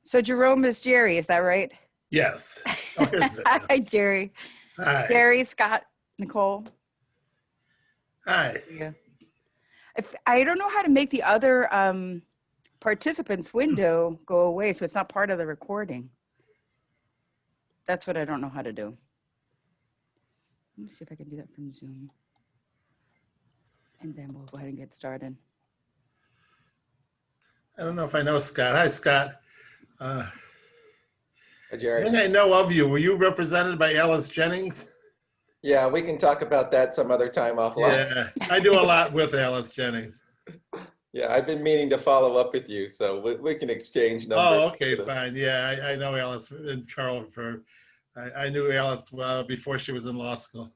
So Jerome is Jerry, is that right? Yes. Oh, here's Vinny. Hi, Jerry. Hi. Jerry, Scott, Nicole. Nice to Hi. see you. If, I don't know how to make the other participants window go away, so it's not part of the recording. That's what I don't know how to do. Let me see if I can do that from Zoom. And then we'll go ahead and get started. I don't know if I know Scott. Hi, Scott. Uh, Hi, I Jerry. think I know of you. Were you represented by Alice Jennings? Yeah, we can talk about that some other time offline. Yeah, I do a lot with Alice Jennings. Yeah, I've been meaning to follow up with you, so we can exchange numbers. Oh, okay, fine. Yeah, I know Alice and Carl I knew Alice before she was in law school.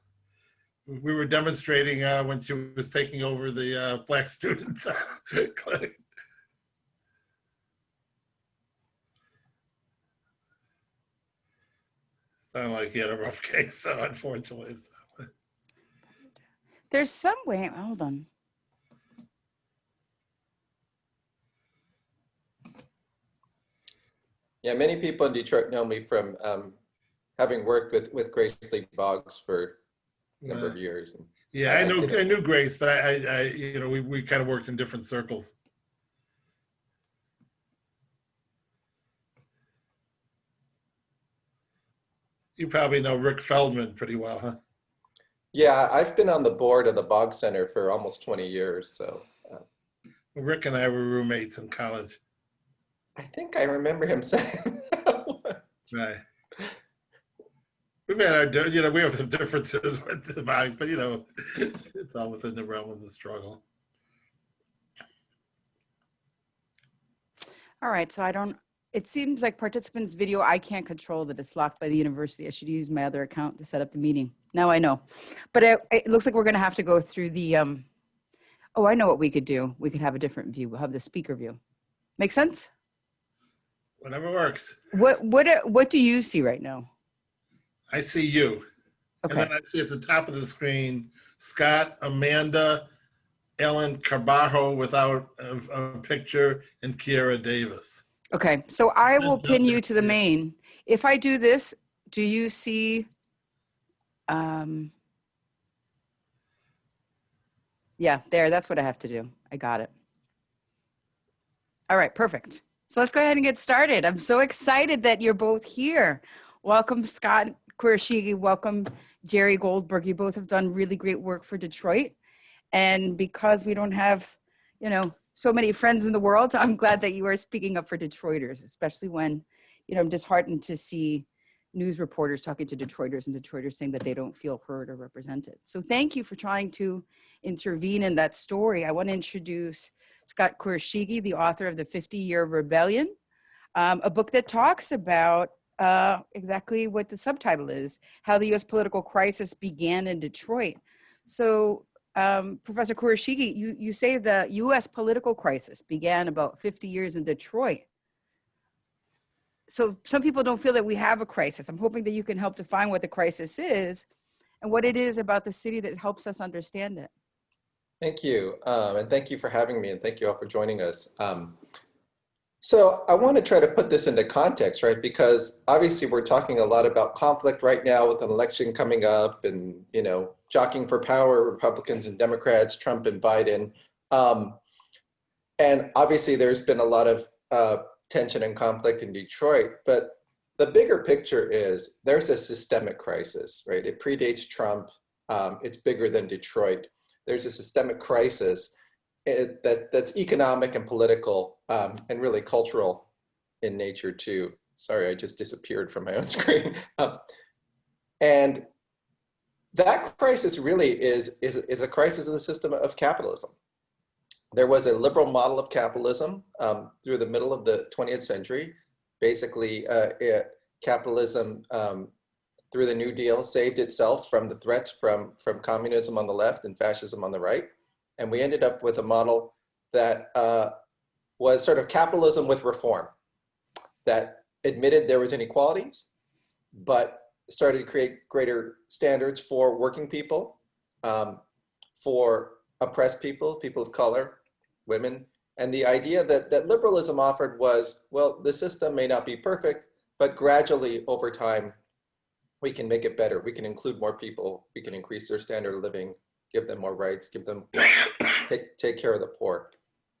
We were demonstrating when she was taking over the black students clinic. Sounded like he had a rough case, so unfortunately. So. There's some way, hold on. Yeah, many people in Detroit know me from having worked with Grace Lee Boggs for a number of years. And yeah, I knew Grace, but I you know, we kind of worked in different circles. You probably know Rick Feldman pretty well, huh? Yeah, I've been on the board of the Boggs Center for almost 20 years, so. Rick and I were roommates in college. I think I remember him saying that once. Right. We've had our, you know, we have some differences with the Boggs, but you know, it's all within the realm of the struggle. All right, so it seems like participants' video, I can't control that. It's locked by the university. I should use my other account to set up the meeting. Now I know. But it looks like we're going to have to go through the, oh, I know what we could do. We could have a different view. We'll have the speaker view. Make sense? Whatever works. What do you see right now? I see you. Okay. And then I see at the top of the screen, Scott, Amanda, Ellen Carbajo without a picture, and Kiera Davis. Okay, so I will pin you to the main. If I do this, do you see? Yeah, there, that's what I have to do. I got it. All right, perfect. So let's go ahead and get started. I'm so excited that you're both here. Welcome, Scott Kurashige. Welcome, Jerry Goldberg. You both have done really great work for Detroit. And because we don't have, you know, so many friends in the world, I'm glad that you are speaking up for Detroiters, especially when, you know, I'm disheartened to see news reporters talking to Detroiters and Detroiters saying that they don't feel heard or represented. So thank you for trying to intervene in that story. I want to introduce Scott Kurashige, the author of The 50-Year Rebellion, a book that talks about exactly what the subtitle is, how the U.S. political crisis began in Detroit. So Professor Kurashige, you say the U.S. political crisis began about 50 years in Detroit. So some people don't feel that we have a crisis. I'm hoping that you can help define what the crisis is and what it is about the city that helps us understand it. Thank you. And thank you for having me, and thank you all for joining us. So I want to try to put this into context, right? Because obviously we're talking a lot about conflict right now with an election coming up and, you know, jockeying for power, Republicans and Democrats, Trump and Biden. And obviously there's been a lot of tension and conflict in Detroit, but the bigger picture is there's a systemic crisis, right? It predates Trump. It's bigger than Detroit. There's a systemic crisis that's economic and political and really cultural in nature too. Sorry, I just disappeared from my own screen. And that crisis really is a crisis of the system of capitalism. There was a liberal model of capitalism through the middle of the 20th century. Basically, capitalism through the New Deal saved itself from the threats from communism on the left and fascism on the right. And we ended up with a model that was sort of capitalism with reform, that admitted there was inequalities, but started to create greater standards for working people, for oppressed people, people of color, women, And the idea that liberalism offered was, well, the system may not be perfect, but gradually over time, we can make it better. We can include more people. We can increase their standard of living, give them more rights, give them, take care of the poor.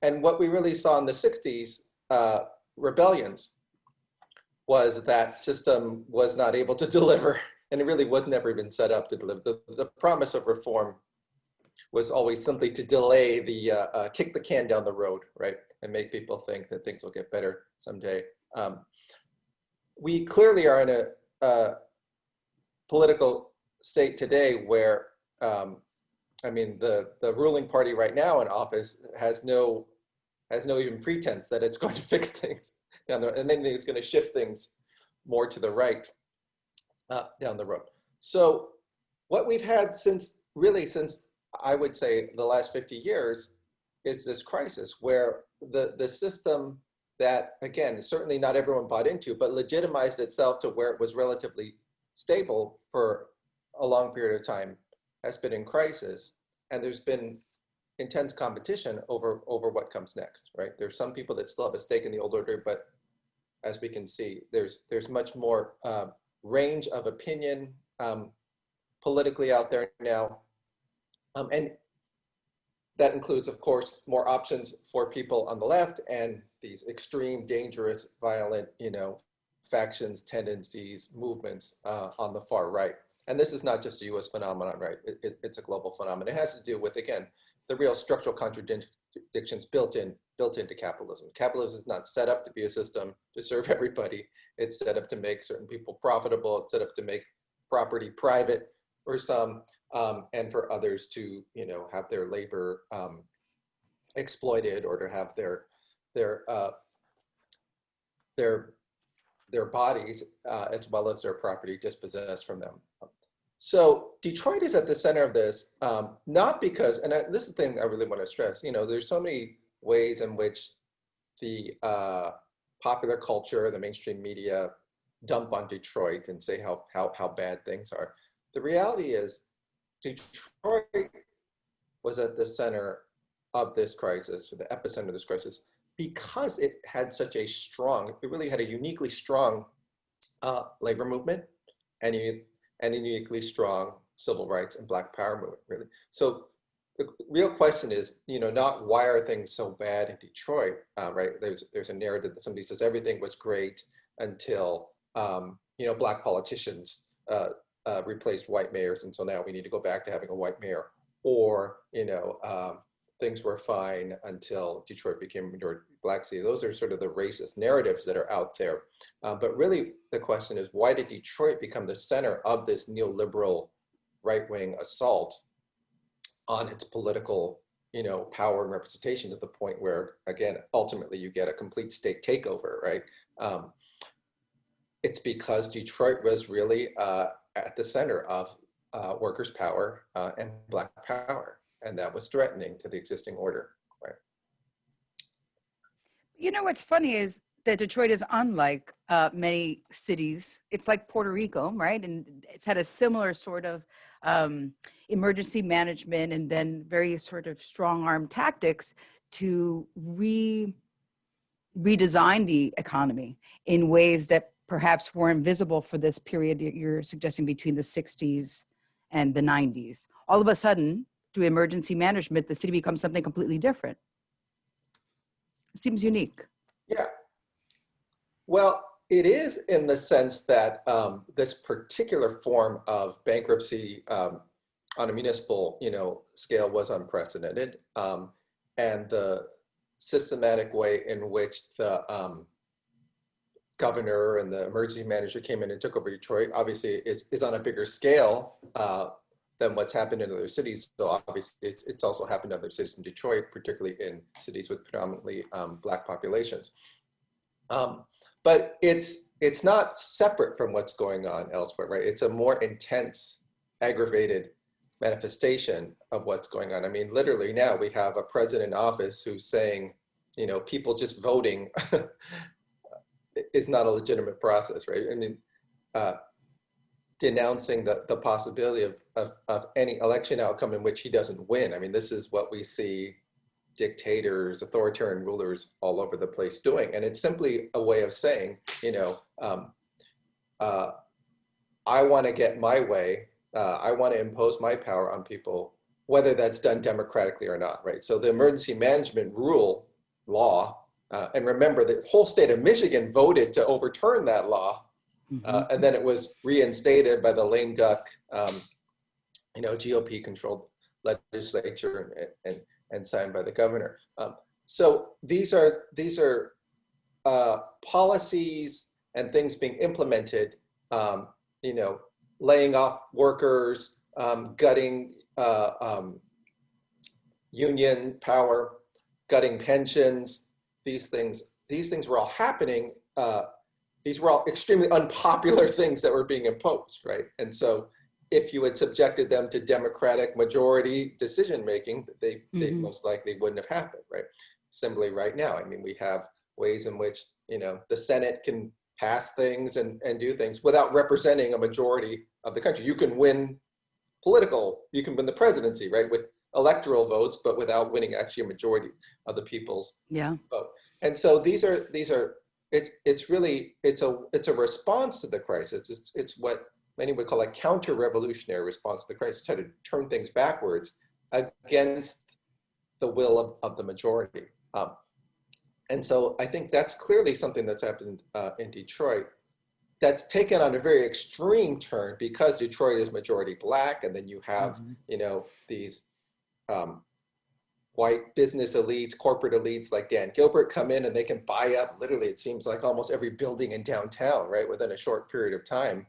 And what we really saw in the 60s rebellions was that system was not able to deliver, and it really was never even set up to deliver. The promise of reform was always simply to delay the, kick the can down the road, right? And make people think that things will get better someday. We clearly are in a political state today where, I mean, the ruling party right now in office has no even pretense that it's going to fix things down there, and then it's going to shift things more to the right down the road. So what we've had since I would say the last 50 years is this crisis where the system that, again, certainly not everyone bought into, but legitimized itself to where it was relatively stable for a long period of time, has been in crisis. And there's been intense competition over what comes next, right? There's some people that still have a stake in the old order, but as we can see, there's much more range of opinion politically out there now. And that includes, of course, more options for people on the left and these extreme, dangerous, violent, factions, tendencies, movements on the far right. And this is not just a US phenomenon, right? It's a global phenomenon. It has to do with, again, the real structural contradictions built into capitalism. Capitalism is not set up to be a system to serve everybody. It's set up to make certain people profitable. It's set up to make property private for some, and for others to, have their labor exploited, or to have their bodies as well as their property dispossessed from them. So Detroit is at the center of this, not because, and this is the thing I really want to stress, there's so many ways in which the popular culture, the mainstream media dump on Detroit and say how bad things are. The reality is Detroit was at the center of this crisis, or the epicenter of this crisis, because it had such a strong, it really had a uniquely strong labor movement and a uniquely strong civil rights and Black Power movement, really. So the real question is, not why are things so bad in Detroit, right? There's a narrative that somebody says everything was great until, Black politicians replaced white mayors, and so now we need to go back to having a white mayor. Or, things were fine until Detroit became a majority Black city. Those are sort of the racist narratives that are out there. But really the question is, why did Detroit become the center of this neoliberal right-wing assault on its political, power and representation, to the point where, again, ultimately you get a complete state takeover, right? It's because Detroit was really at the center of workers' power and Black power. And that was threatening to the existing order, right? What's funny is that Detroit is unlike many cities. It's like Puerto Rico, right? And it's had a similar sort of emergency management and then very sort of strong-arm tactics to redesign the economy in ways that perhaps were invisible for this period you're suggesting between the 60s and the 90s. All of a sudden, through emergency management, the city becomes something completely different. It seems unique. Yeah. Well, it is in the sense that this particular form of bankruptcy on a municipal, scale was unprecedented, and the systematic way in which the governor and the emergency manager came in and took over Detroit obviously is on a bigger scale than what's happened in other cities. So obviously it's also happened in other cities in Detroit, particularly in cities with predominantly Black populations. But it's not separate from what's going on elsewhere, right? It's a more intense, aggravated manifestation of what's going on. I mean, literally now we have a president in office who's saying, people just voting is not a legitimate process, right? I mean, denouncing the possibility of any election outcome in which he doesn't win. I mean, this is what we see dictators, authoritarian rulers all over the place doing. And it's simply a way of saying, I want to get my way. I want to impose my power on people, whether that's done democratically or not, right? So the emergency management law, and remember the whole state of Michigan voted to overturn that law. And then it was reinstated by the lame duck, GOP controlled legislature and signed by the governor. So these are policies and things being implemented, laying off workers, gutting union power, gutting pensions. These things were all happening. These were all extremely unpopular things that were being imposed, right? And so if you had subjected them to democratic majority decision-making, they most likely wouldn't have happened, right? Similarly right now, I mean, we have ways in which, the Senate can pass things and do things without representing a majority of the country. You can win the presidency, right? With electoral votes, but without winning actually a majority of the people's vote. And so it's a response to the crisis. It's what many would call a counter-revolutionary response to the crisis, try to turn things backwards against the will of the majority. And so I think that's clearly something that's happened in Detroit that's taken on a very extreme turn because Detroit is majority Black, and then you have, these white business elites, corporate elites like Dan Gilbert come in and they can buy up, literally, it seems like almost every building in downtown, right, within a short period of time.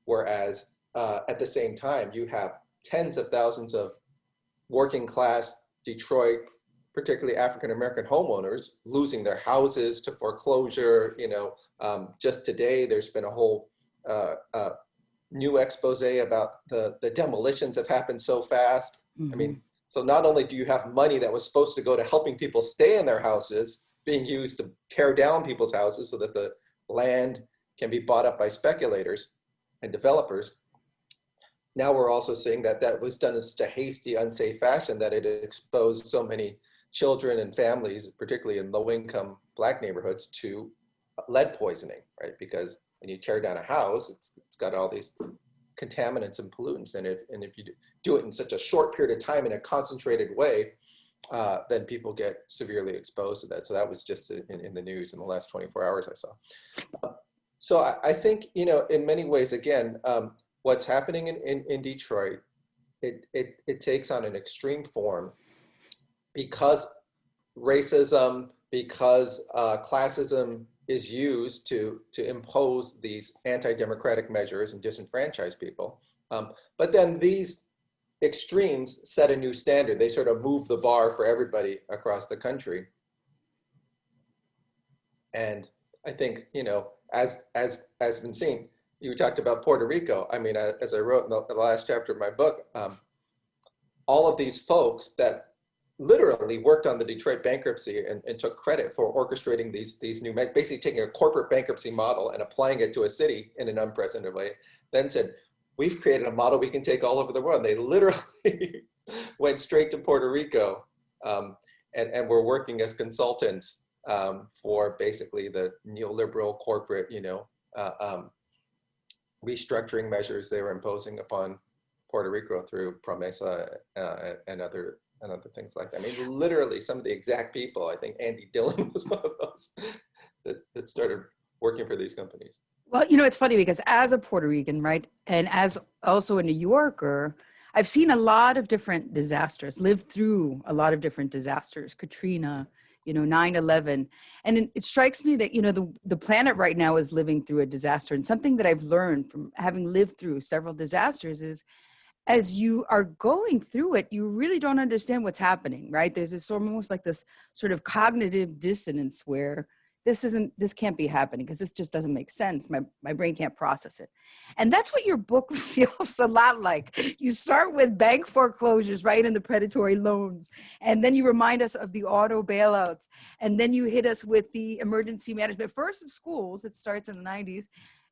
Whereas at the same time, you have tens of thousands of working class Detroit, particularly African-American homeowners, losing their houses to foreclosure. Just today, there's been a whole new expose about the demolitions have happened so fast. I mean, so not only do you have money that was supposed to go to helping people stay in their houses being used to tear down people's houses so that the land can be bought up by speculators and developers. Now we're also seeing that was done in such a hasty, unsafe fashion that it exposed so many children and families, particularly in low-income Black neighborhoods, to lead poisoning, right? Because when you tear down a house, it's got all these contaminants and pollutants in it. And if you do it in such a short period of time in a concentrated way, then people get severely exposed to that. So that was just in the news in the last 24 hours I saw. So I think, in many ways, again, what's happening in Detroit, it takes on an extreme form because racism, because classism is used to impose these anti-democratic measures and disenfranchise people. But then these extremes set a new standard. They sort of move the bar for everybody across the country. And I think, as been seen, you talked about Puerto Rico. I mean, as I wrote in the last chapter of my book, all of these folks that literally worked on the Detroit bankruptcy and took credit for orchestrating these new, basically taking a corporate bankruptcy model and applying it to a city in an unprecedented way, then said, we've created a model we can take all over the world. And they literally went straight to Puerto Rico and were working as consultants for basically the neoliberal corporate, restructuring measures they were imposing upon Puerto Rico through Promesa and other things like that. I mean, literally some of the exact people, I think Andy Dillon was one of those that started working for these companies. Well, it's funny because as a Puerto Rican, right, and as also a New Yorker, I've seen a lot of different disasters, lived through a lot of different disasters, Katrina, 9/11. And it strikes me that, the planet right now is living through a disaster. And something that I've learned from having lived through several disasters is as you are going through it, you really don't understand what's happening, right? There's this almost like this sort of cognitive dissonance where this can't be happening because this just doesn't make sense. My brain can't process it. And that's what your book feels a lot like. You start with bank foreclosures, right? And the predatory loans. And then you remind us of the auto bailouts. And then you hit us with the emergency management, first of schools. It starts in the 90s.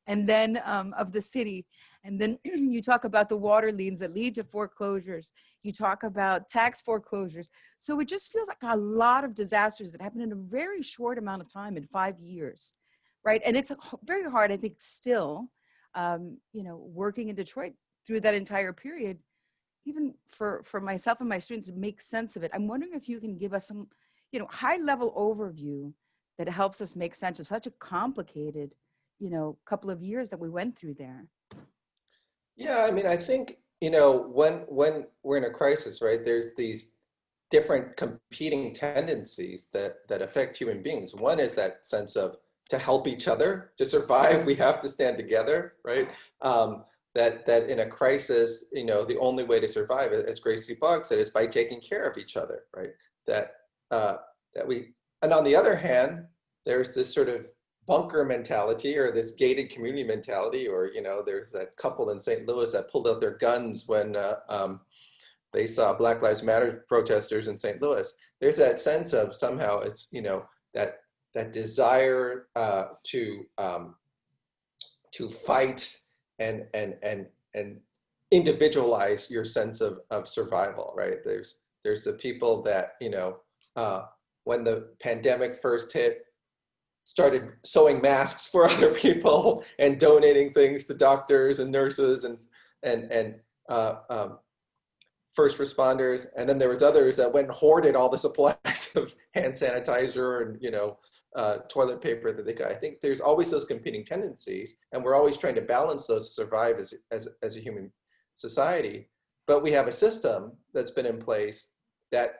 and then of the city. And then you talk about the water liens that lead to foreclosures. You talk about tax foreclosures. So it just feels like a lot of disasters that happen in a very short amount of time, in 5 years, right? And it's very hard, I think, still, working in Detroit through that entire period, even for myself and my students, to make sense of it. I'm wondering if you can give us some, high level overview that helps us make sense of such a complicated, couple of years that we went through there. Yeah, I mean, I think, when we're in a crisis, right, there's these different competing tendencies that affect human beings. One is that sense of, to help each other, to survive, we have to stand together, right? That in a crisis, the only way to survive, as Gracie Bogg said, is by taking care of each other, right? And on the other hand, there's this sort of bunker mentality, or this gated community mentality, or there's that couple in St. Louis that pulled out their guns when they saw Black Lives Matter protesters in St. Louis. There's that sense of, somehow it's that desire to fight and individualize your sense of survival, right? There's the people that when the pandemic first hit, started sewing masks for other people and donating things to doctors and nurses and first responders. And then there was others that went and hoarded all the supplies of hand sanitizer and toilet paper that they got. I think there's always those competing tendencies, and we're always trying to balance those to survive as a human society. But we have a system that's been in place that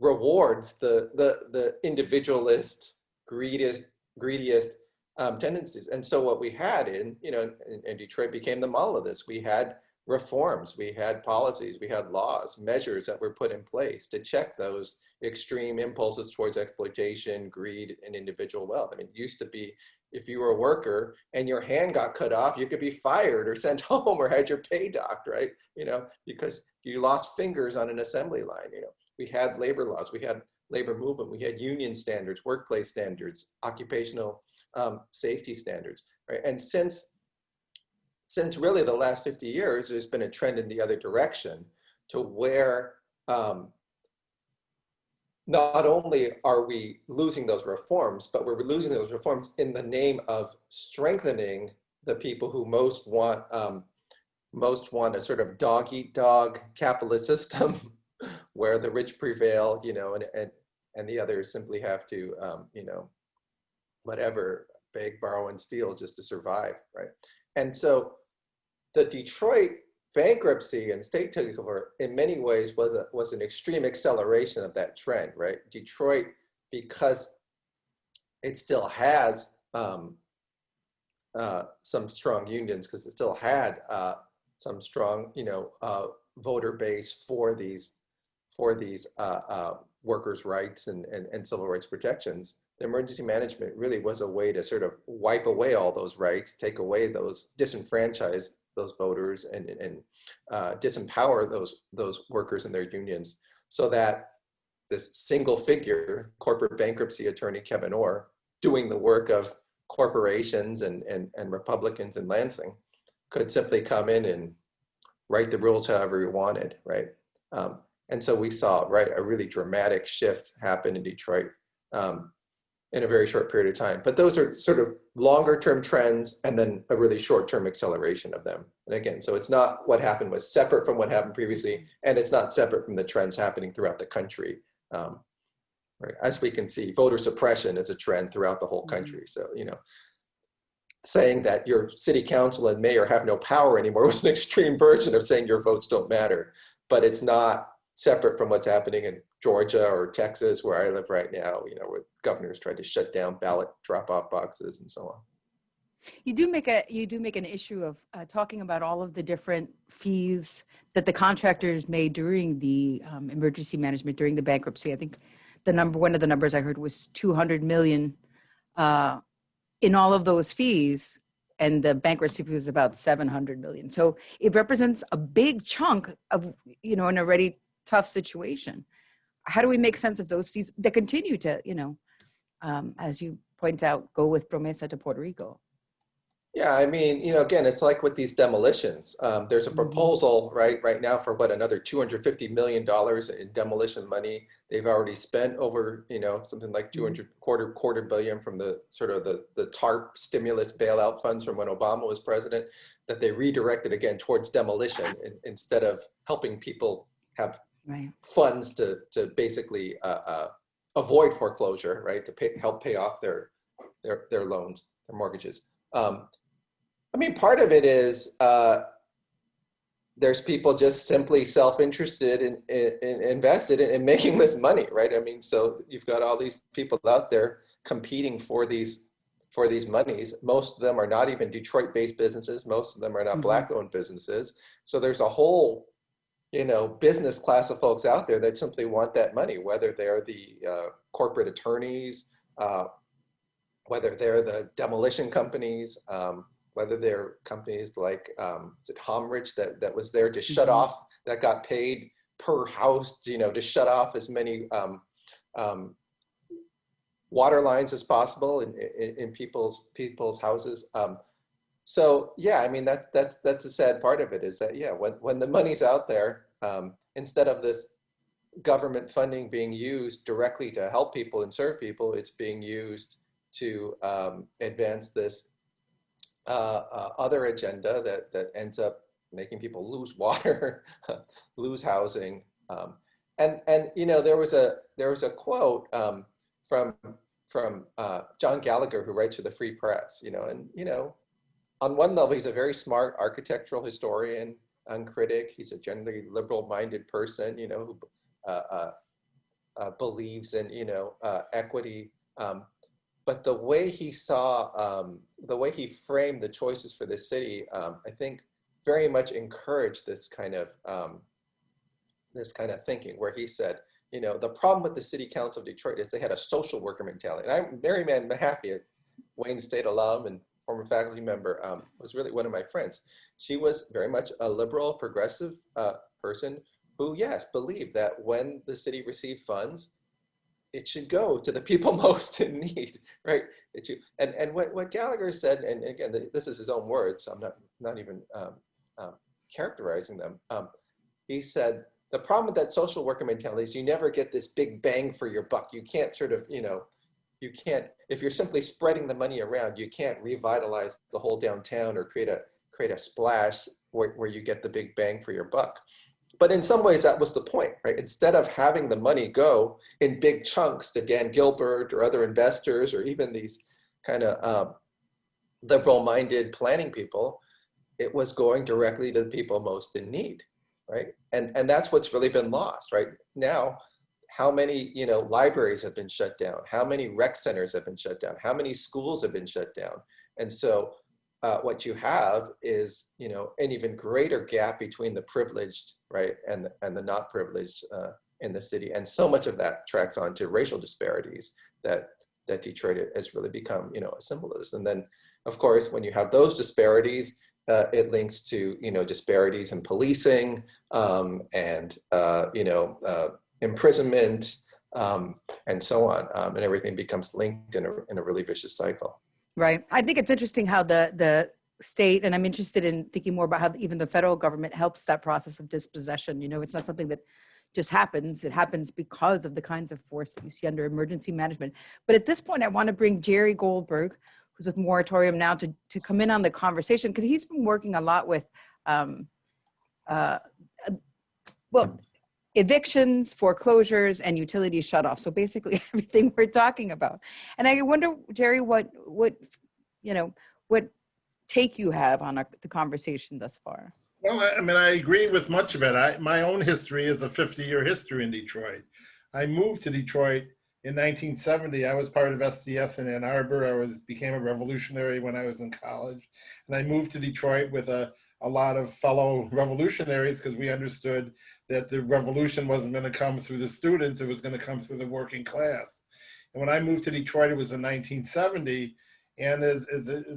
rewards the individualist, greediest tendencies. And so what we had in Detroit became the model of this. We had reforms, we had policies, we had laws, measures that were put in place to check those extreme impulses towards exploitation, greed, and individual wealth. I mean, it used to be, if you were a worker and your hand got cut off, you could be fired or sent home or had your pay docked, right? Because you lost fingers on an assembly line. We had labor laws, we had labor movement, we had union standards, workplace standards, occupational safety standards, right? And since really the last 50 years, there's been a trend in the other direction, to where not only are we losing those reforms, but we're losing those reforms in the name of strengthening the people who most want a sort of dog-eat-dog capitalist system where the rich prevail, and the others simply have to, whatever, beg, borrow, and steal just to survive, right? And so the Detroit bankruptcy and state takeover, in many ways, was an extreme acceleration of that trend, right? Detroit, because it still has some strong unions, because it still had some strong, voter base for these workers' rights and civil rights protections. The emergency management really was a way to sort of wipe away all those rights, take away those, disenfranchise those voters, and disempower those workers and their unions, so that this single figure, corporate bankruptcy attorney Kevin Orr, doing the work of corporations and Republicans in Lansing, could simply come in and write the rules however he wanted, right? And so we saw, right, a really dramatic shift happen in Detroit in a very short period of time. But those are sort of longer term trends, and then a really short term acceleration of them. And again, so it's not what happened was separate from what happened previously, and it's not separate from the trends happening throughout the country. Right? As we can see, voter suppression is a trend throughout the whole country. So, saying that your city council and mayor have no power anymore was an extreme version of saying your votes don't matter. But it's not separate from what's happening in Georgia or Texas, where I live right now, where governors tried to shut down ballot drop-off boxes and so on. You do make an issue of talking about all of the different fees that the contractors made during the emergency management, during the bankruptcy. I think one of the numbers I heard was 200 million in all of those fees, and the bankruptcy fee was about 700 million. So it represents a big chunk of, an already tough situation. How do we make sense of those fees that continue to, as you point out, go with Promesa to Puerto Rico? Yeah, I mean, again, it's like with these demolitions. There's a Mhm. proposal right now for what, another $250 million in demolition money. They've already spent over, something like Mhm. 200 quarter billion from the sort of the TARP stimulus bailout funds from when Obama was president, that they redirected again towards demolition instead of helping people have Right. funds to basically avoid foreclosure, right? To help pay off their loans, their mortgages. I mean, part of it is there's people just simply self-interested in invested in making this money, right? I mean, so you've got all these people out there competing for these monies. Most of them are not even Detroit-based businesses. Most of them are not Hmm. Black-owned businesses. So there's a whole, business class of folks out there that simply want that money, whether they're the corporate attorneys, uh, whether they're the demolition companies, whether they're companies like is it Homrich that was there to shut Hmm. off, that got paid per house, to shut off as many um, water lines as possible in people's houses. So yeah, I mean that's a sad part of it, is that yeah, when the money's out there, instead of this government funding being used directly to help people and serve people, it's being used to advance this other agenda that ends up making people lose water, lose housing, and there was a quote from John Gallagher, who writes for the Free Press, and on one level he's a very smart architectural historian and critic. He's a generally liberal-minded person, who uh, uh, believes in equity. But the way he saw, the way he framed the choices for this city, I think very much encouraged this kind of thinking, where he said, the problem with the City Council of Detroit is they had a social worker mentality. And Mary Mann Mahaffey, a Wayne State alum and former faculty member, was really one of my friends. She was very much a liberal, progressive person who, yes, believed that when the city received funds, it should go to the people most in need, right? And what Gallagher said, and again, this is his own words, so I'm not even characterizing them. He said, the problem with that social worker mentality is you never get this big bang for your buck. You can't sort of, you can't, if you're simply spreading the money around, you can't revitalize the whole downtown or create a splash where you get the big bang for your buck. But in some ways, that was the point, right? Instead of having the money go in big chunks to Dan Gilbert or other investors, or even these kind of liberal-minded planning people, it was going directly to the people most in need, right? And that's what's really been lost, right? Now, how many libraries have been shut down? How many rec centers have been shut down? How many schools have been shut down? And so what you have is an even greater gap between the privileged, right, and the not privileged in the city. And so much of that tracks onto racial disparities that Detroit has really become a symbol of. And then, of course, when you have those disparities, it links to disparities in policing and imprisonment and so on, and everything becomes linked in a really vicious cycle. Right. I think it's interesting how the state, and I'm interested in thinking more about how even the federal government helps that process of dispossession. It's not something that just happens. It happens because of the kinds of force that you see under emergency management. But at this point, I want to bring Jerry Goldberg, who's with Moratorium now, to come in on the conversation, because he's been working a lot with, well, evictions, foreclosures, and utility shutoffs. So basically everything we're talking about. And I wonder, Jerry, what take you have on the conversation thus far? Well, I mean, I agree with much of it. My own history is a 50-year history in Detroit. I moved to Detroit in 1970. I was part of SDS in Ann Arbor. became a revolutionary when I was in college. And I moved to Detroit with a lot of fellow revolutionaries, because we understood that the revolution wasn't going to come through the students, it was going to come through the working class. And when I moved to Detroit, it was in 1970. And as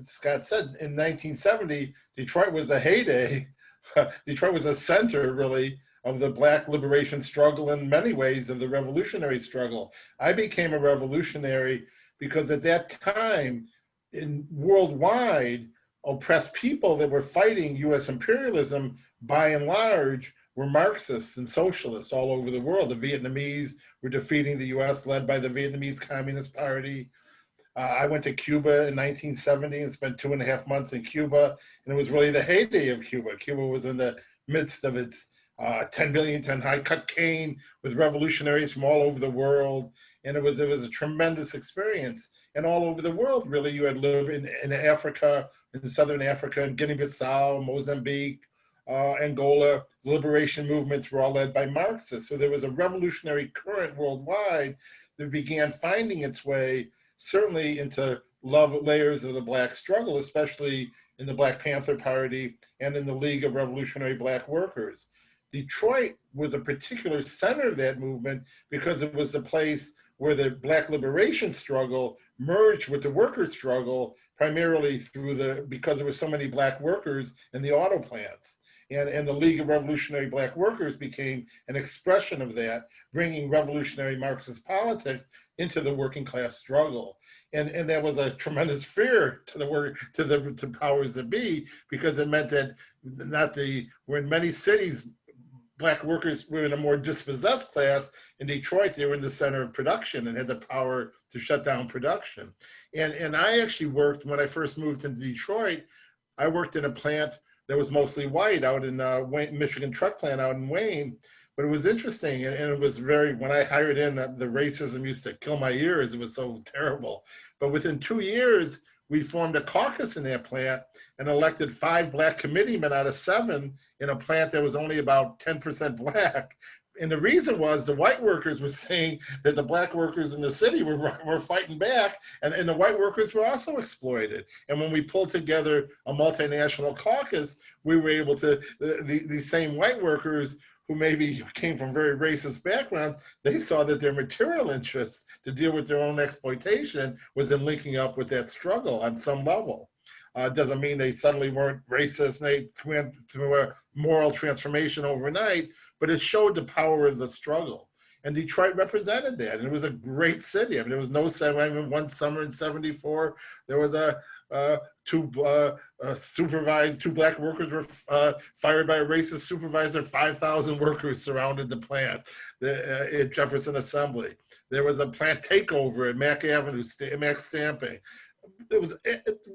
Scott said, in 1970, Detroit was a heyday. Detroit was a center, really, of the Black liberation struggle, in many ways of the revolutionary struggle. I became a revolutionary because at that time, worldwide, oppressed people that were fighting US imperialism, by and large, were Marxists and socialists all over the world. The Vietnamese were defeating the US, led by the Vietnamese Communist Party. I went to Cuba in 1970 and spent 2.5 months in Cuba, and it was really the heyday of Cuba. Cuba was in the midst of its 10 billion ton high cut cane with revolutionaries from all over the world, and it was a tremendous experience. And all over the world, really, you had lived in Africa, in southern Africa, in Guinea-Bissau, Mozambique, Angola. Liberation movements were all led by Marxists. So there was a revolutionary current worldwide that began finding its way certainly into layers of the Black struggle, especially in the Black Panther Party and in the League of Revolutionary Black Workers. Detroit was a particular center of that movement because it was the place where the Black liberation struggle merged with the worker struggle, primarily because there were so many Black workers in the auto plants. And the League of Revolutionary Black Workers became an expression of that, bringing revolutionary Marxist politics into the working class struggle. And that was a tremendous fear to the powers that be, because it meant that where in many cities, Black workers were in a more dispossessed class. In Detroit, they were in the center of production and had the power to shut down production. And I actually worked, when I first moved into Detroit, I worked in a plant that was mostly white out in Michigan truck plant out in Wayne. But it was interesting, and it was when I hired in, the racism used to kill my ears. It was so terrible. But within 2 years, we formed a caucus in that plant and elected 5 Black committeemen out of 7 in a plant that was only about 10% Black. And the reason was the white workers were saying that the Black workers in the city were fighting back, and the white workers were also exploited. And when we pulled together a multinational caucus, we were able to, these same white workers who maybe came from very racist backgrounds, they saw that their material interest to deal with their own exploitation was in linking up with that struggle on some level. It doesn't mean they suddenly weren't racist and they went through a moral transformation overnight, but it showed the power of the struggle. And Detroit represented that, and it was a great city. I mean, there was no, one summer in '74, there was two Black workers were fired by a racist supervisor. 5,000 workers surrounded the plant at Jefferson Assembly. There was a plant takeover at Mack Avenue, Mack Stamping. It was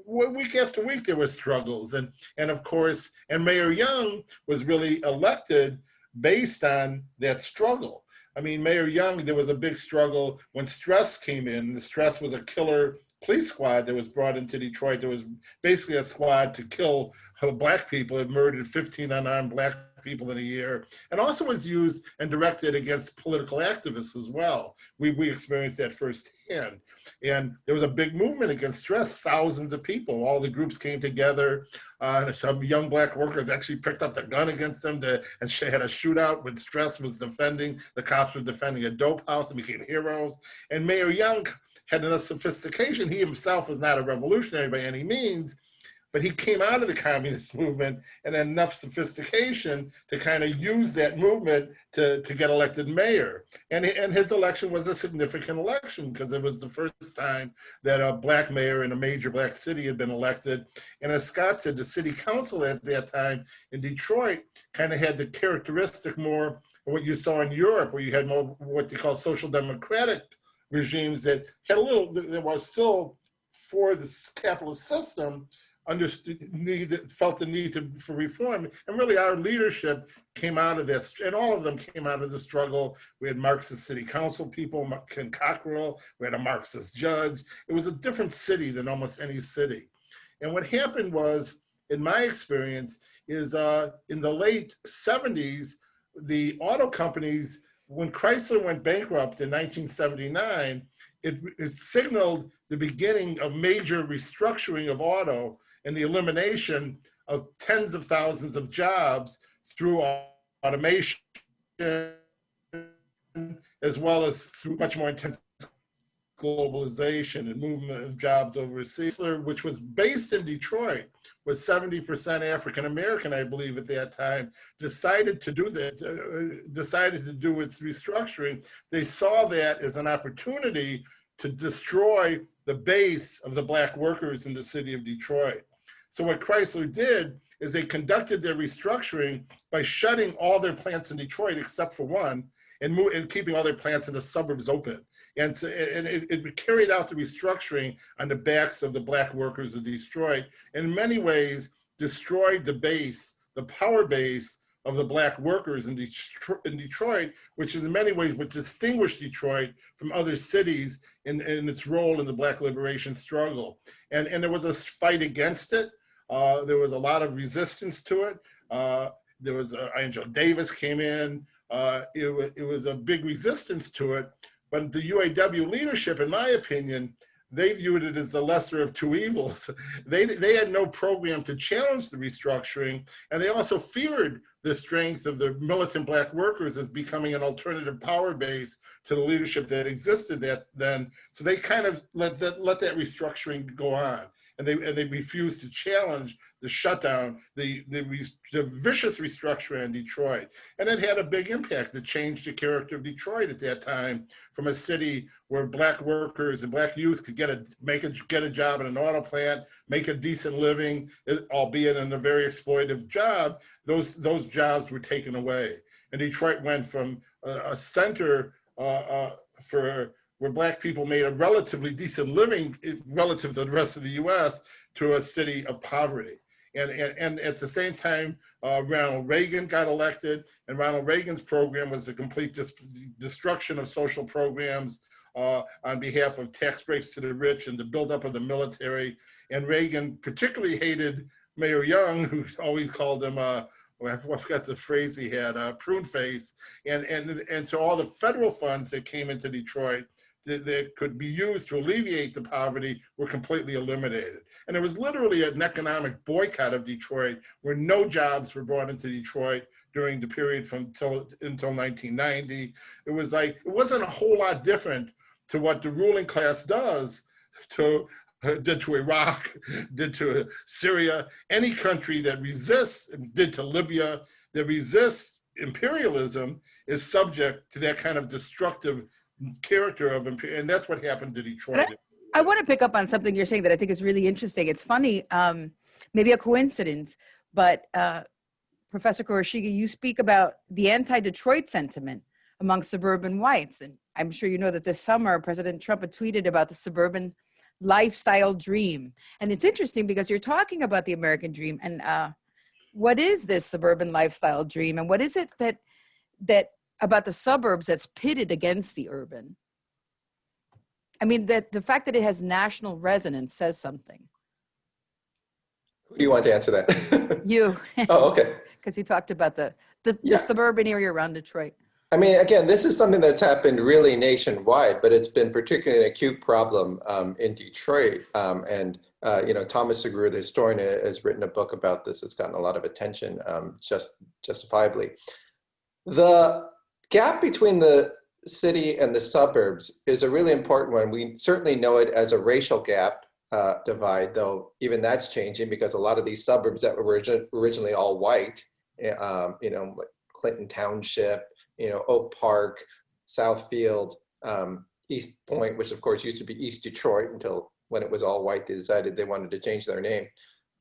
week after week there were struggles, and of course, and Mayor Young was really elected based on that struggle. I mean, Mayor Young, there was a big struggle when Stress came in. The Stress was a killer police squad that was brought into Detroit. There was basically a squad to kill Black people. It murdered 15 unarmed Black people in a year, and also was used and directed against political activists as well. We experienced that firsthand. And there was a big movement against Stress. Thousands of people, all the groups came together. And some young Black workers actually picked up the gun against them and had a shootout when Stress was defending, the cops were defending a dope house and became heroes. And Mayor Young had enough sophistication. He himself was not a revolutionary by any means, but he came out of the communist movement and had enough sophistication to kind of use that movement to get elected mayor. And his election was a significant election because it was the first time that a Black mayor in a major Black city had been elected. And as Scott said, the city council at that time in Detroit kind of had the characteristic more of what you saw in Europe, where you had more what they call social democratic regimes that had that was still for the capitalist system, felt the need for reform. And really our leadership came out of this, and all of them came out of the struggle. We had Marxist city council people, Ken Cockrell, we had a Marxist judge. It was a different city than almost any city. And what happened was, in my experience, is in the late 70s, the auto companies, when Chrysler went bankrupt in 1979, it signaled the beginning of major restructuring of auto and the elimination of tens of thousands of jobs through automation, as well as through much more intense globalization and movement of jobs overseas, which was based in Detroit, was 70% African-American, I believe at that time, decided to do that, decided to do its restructuring. They saw that as an opportunity to destroy the base of the Black workers in the city of Detroit. So what Chrysler did is they conducted their restructuring by shutting all their plants in Detroit except for one, and keeping all their plants in the suburbs open. And so, it carried out the restructuring on the backs of the black workers of Detroit, and in many ways destroyed the base, the power base of the black workers in Detroit, which in many ways would distinguish Detroit from other cities in its role in the black liberation struggle. And there was a fight against it. There was a lot of resistance to it. There was Angel Davis came in. It was a big resistance to it. But the UAW leadership, in my opinion, they viewed it as the lesser of two evils. They had no program to challenge the restructuring, and they also feared the strength of the militant black workers as becoming an alternative power base to the leadership that existed then. So they kind of let that restructuring go on, and they refused to challenge the shutdown, the vicious restructuring in Detroit. And it had a big impact. It changed the character of Detroit at that time from a city where black workers and black youth could get a job in an auto plant, make a decent living, albeit in a very exploitative job. Those jobs were taken away. And Detroit went from a center for where black people made a relatively decent living relative to the rest of the US to a city of poverty. And at the same time, Ronald Reagan got elected, and Ronald Reagan's program was the complete destruction of social programs on behalf of tax breaks to the rich and the buildup of the military. And Reagan particularly hated Mayor Young, who always called him, I forgot the phrase he had, prune face. And so all the federal funds that came into Detroit that could be used to alleviate the poverty were completely eliminated. And there was literally an economic boycott of Detroit where no jobs were brought into Detroit during the period until 1990. It was like, it wasn't a whole lot different to what the ruling class did to Iraq, did to Syria, any country that resists, did to Libya, that resists imperialism is subject to that kind of destructive character of imperialism, and that's what happened to Detroit. I want to pick up on something you're saying that I think is really interesting. It's funny, maybe a coincidence, but Professor Kurashige, you speak about the anti-Detroit sentiment among suburban whites. And I'm sure you know that this summer, President Trump had tweeted about the suburban lifestyle dream. And it's interesting because you're talking about the American dream, and what is this suburban lifestyle dream? And what is it that about the suburbs that's pitted against the urban? I mean, that the fact that it has national resonance says something. Who do you want to answer that? You. Oh, okay. Because you talked about the suburban area around Detroit. I mean, again, this is something that's happened really nationwide, but it's been particularly an acute problem in Detroit. You know, Thomas Segura, the historian, has written a book about this. It's gotten a lot of attention, justifiably. The gap between the city and the suburbs is a really important one. We certainly know it as a racial gap divide, though even that's changing because a lot of these suburbs that were originally all white, you know, like Clinton Township, you know, Oak Park, Southfield, East Point, which of course used to be East Detroit until when it was all white, they decided they wanted to change their name.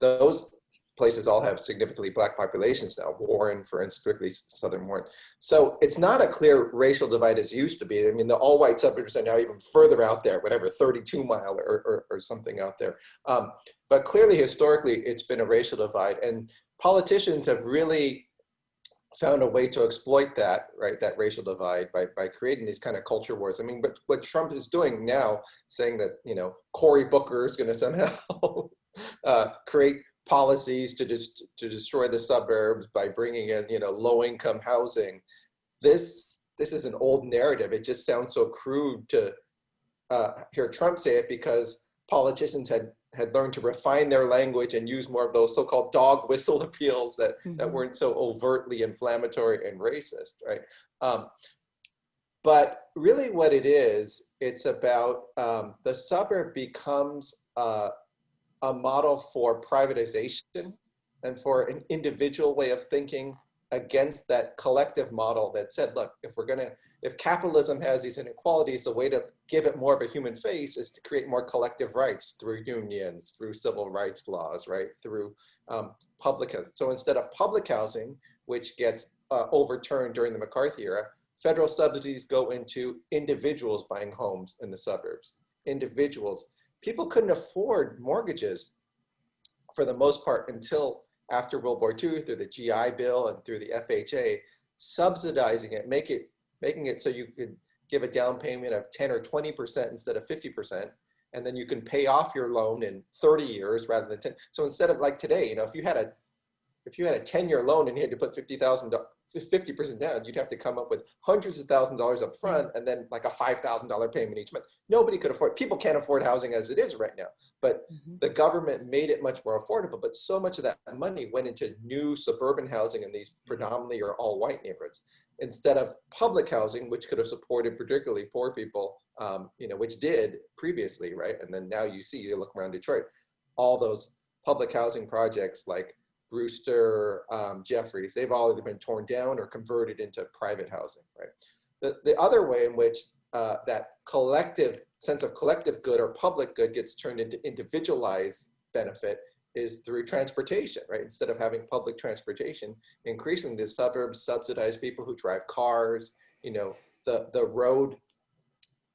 Those places all have significantly black populations now. Warren, for instance, particularly Southern Warren. So it's not a clear racial divide as used to be. I mean, the all white suburbs are now even further out there, whatever, 32 Mile or something out there. But clearly, historically, it's been a racial divide. And politicians have really found a way to exploit that, right, that racial divide by creating these kind of culture wars. I mean, but what Trump is doing now, saying that, you know, Cory Booker is going to somehow create policies to destroy the suburbs by bringing in, you know, low-income housing. This is an old narrative. It just sounds so crude to hear Trump say it because politicians had learned to refine their language and use more of those so-called dog whistle appeals that weren't so overtly inflammatory and racist, right? But really what it is, it's about the suburb becomes a model for privatization and for an individual way of thinking against that collective model that said, look, if capitalism has these inequalities, the way to give it more of a human face is to create more collective rights through unions, through civil rights laws, right? Through public housing. So instead of public housing, which gets overturned during the McCarthy era, federal subsidies go into individuals buying homes in the suburbs. Individuals, people couldn't afford mortgages for the most part until after World War II, through the GI Bill and through the FHA, subsidizing it, making it so you could give a down payment of 10 or 20% instead of 50%, and then you can pay off your loan in 30 years rather than 10. So instead of like today, if you had a 10-year loan and you had to put 50% down, you'd have to come up with hundreds of thousands of dollars up front and then like a $5,000 payment each month. Nobody could afford, people can't afford housing as it is right now, but the government made it much more affordable, but so much of that money went into new suburban housing in these predominantly or all white neighborhoods, instead of public housing, which could have supported particularly poor people, which did previously, right? And then now you look around Detroit, all those public housing projects like Brewster, Jeffries, they've all either been torn down or converted into private housing, right? The other way in which that collective sense of collective good or public good gets turned into individualized benefit is through transportation, right? Instead of having public transportation, increasingly the suburbs subsidize people who drive cars, the road,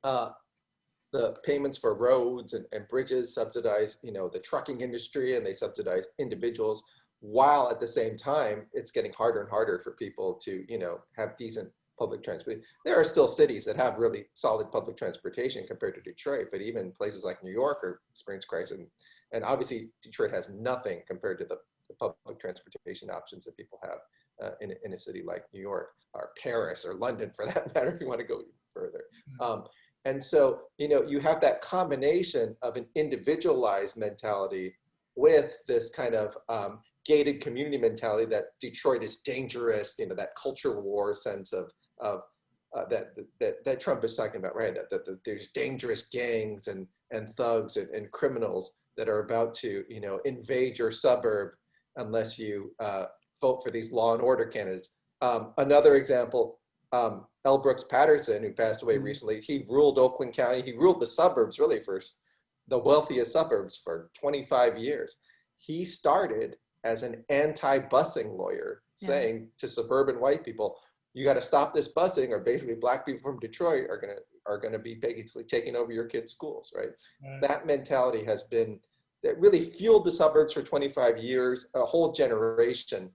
the payments for roads and bridges subsidize, the trucking industry, and they subsidize individuals, while at the same time, it's getting harder and harder for people to, have decent public transportation. There are still cities that have really solid public transportation compared to Detroit, but even places like New York are experiencing crisis. And obviously Detroit has nothing compared to the public transportation options that people have in a city like New York or Paris or London, for that matter, if you want to go further. And so, you have that combination of an individualized mentality with this kind of gated community mentality that Detroit is dangerous, that culture war sense of that Trump is talking about, right? That there's dangerous gangs and thugs and criminals that are about to, invade your suburb unless you vote for these law and order candidates. Another example, L. Brooks Patterson, who passed away recently, he ruled Oakland County. He ruled the suburbs really for the wealthiest suburbs for 25 years. He started as an anti-busing lawyer, saying to suburban white people, you got to stop this busing, or basically black people from Detroit are gonna be basically taking over your kids' schools, right? That mentality that really fueled the suburbs for 25 years, a whole generation,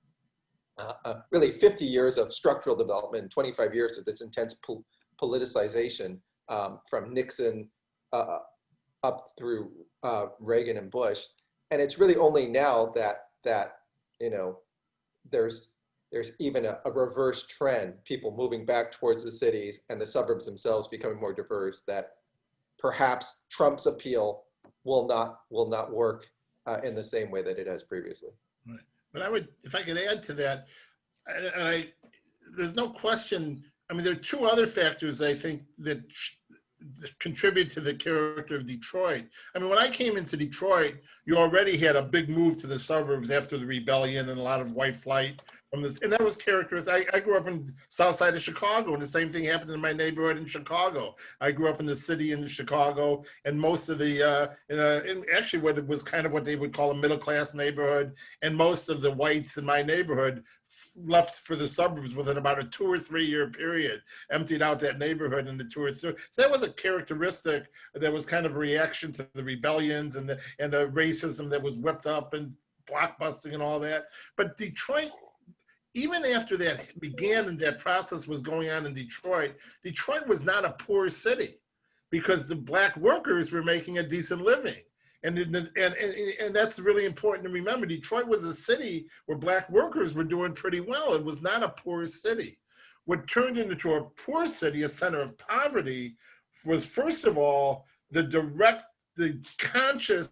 really 50 years of structural development, 25 years of this intense politicization from Nixon up through Reagan and Bush. And it's really only now that there's even a reverse trend, people moving back towards the cities and the suburbs themselves becoming more diverse, that perhaps Trump's appeal will not work in the same way that it has previously. Right. But if I could add to that, there's no question. I mean, there are two other factors I think that contribute to the character of Detroit. I mean, when I came into Detroit, you already had a big move to the suburbs after the rebellion and a lot of white flight from this, and that was characteristic. I grew up in south side of Chicago, and the same thing happened in my neighborhood in Chicago. I grew up in the city in Chicago, and most of the, in actually what it was kind of what they would call a middle class neighborhood, and most of the whites in my neighborhood left for the suburbs within about a 2 or 3 year period, emptied out that neighborhood in the 2 or 3. So that was a characteristic that was kind of a reaction to the rebellions and the racism that was whipped up and blockbusting and all that. But Detroit, even after that began and that process was going on in Detroit, Detroit was not a poor city because the black workers were making a decent living. And that's really important to remember. Detroit was a city where black workers were doing pretty well. It was not a poor city. What turned into a poor city, a center of poverty, was first of all, the conscious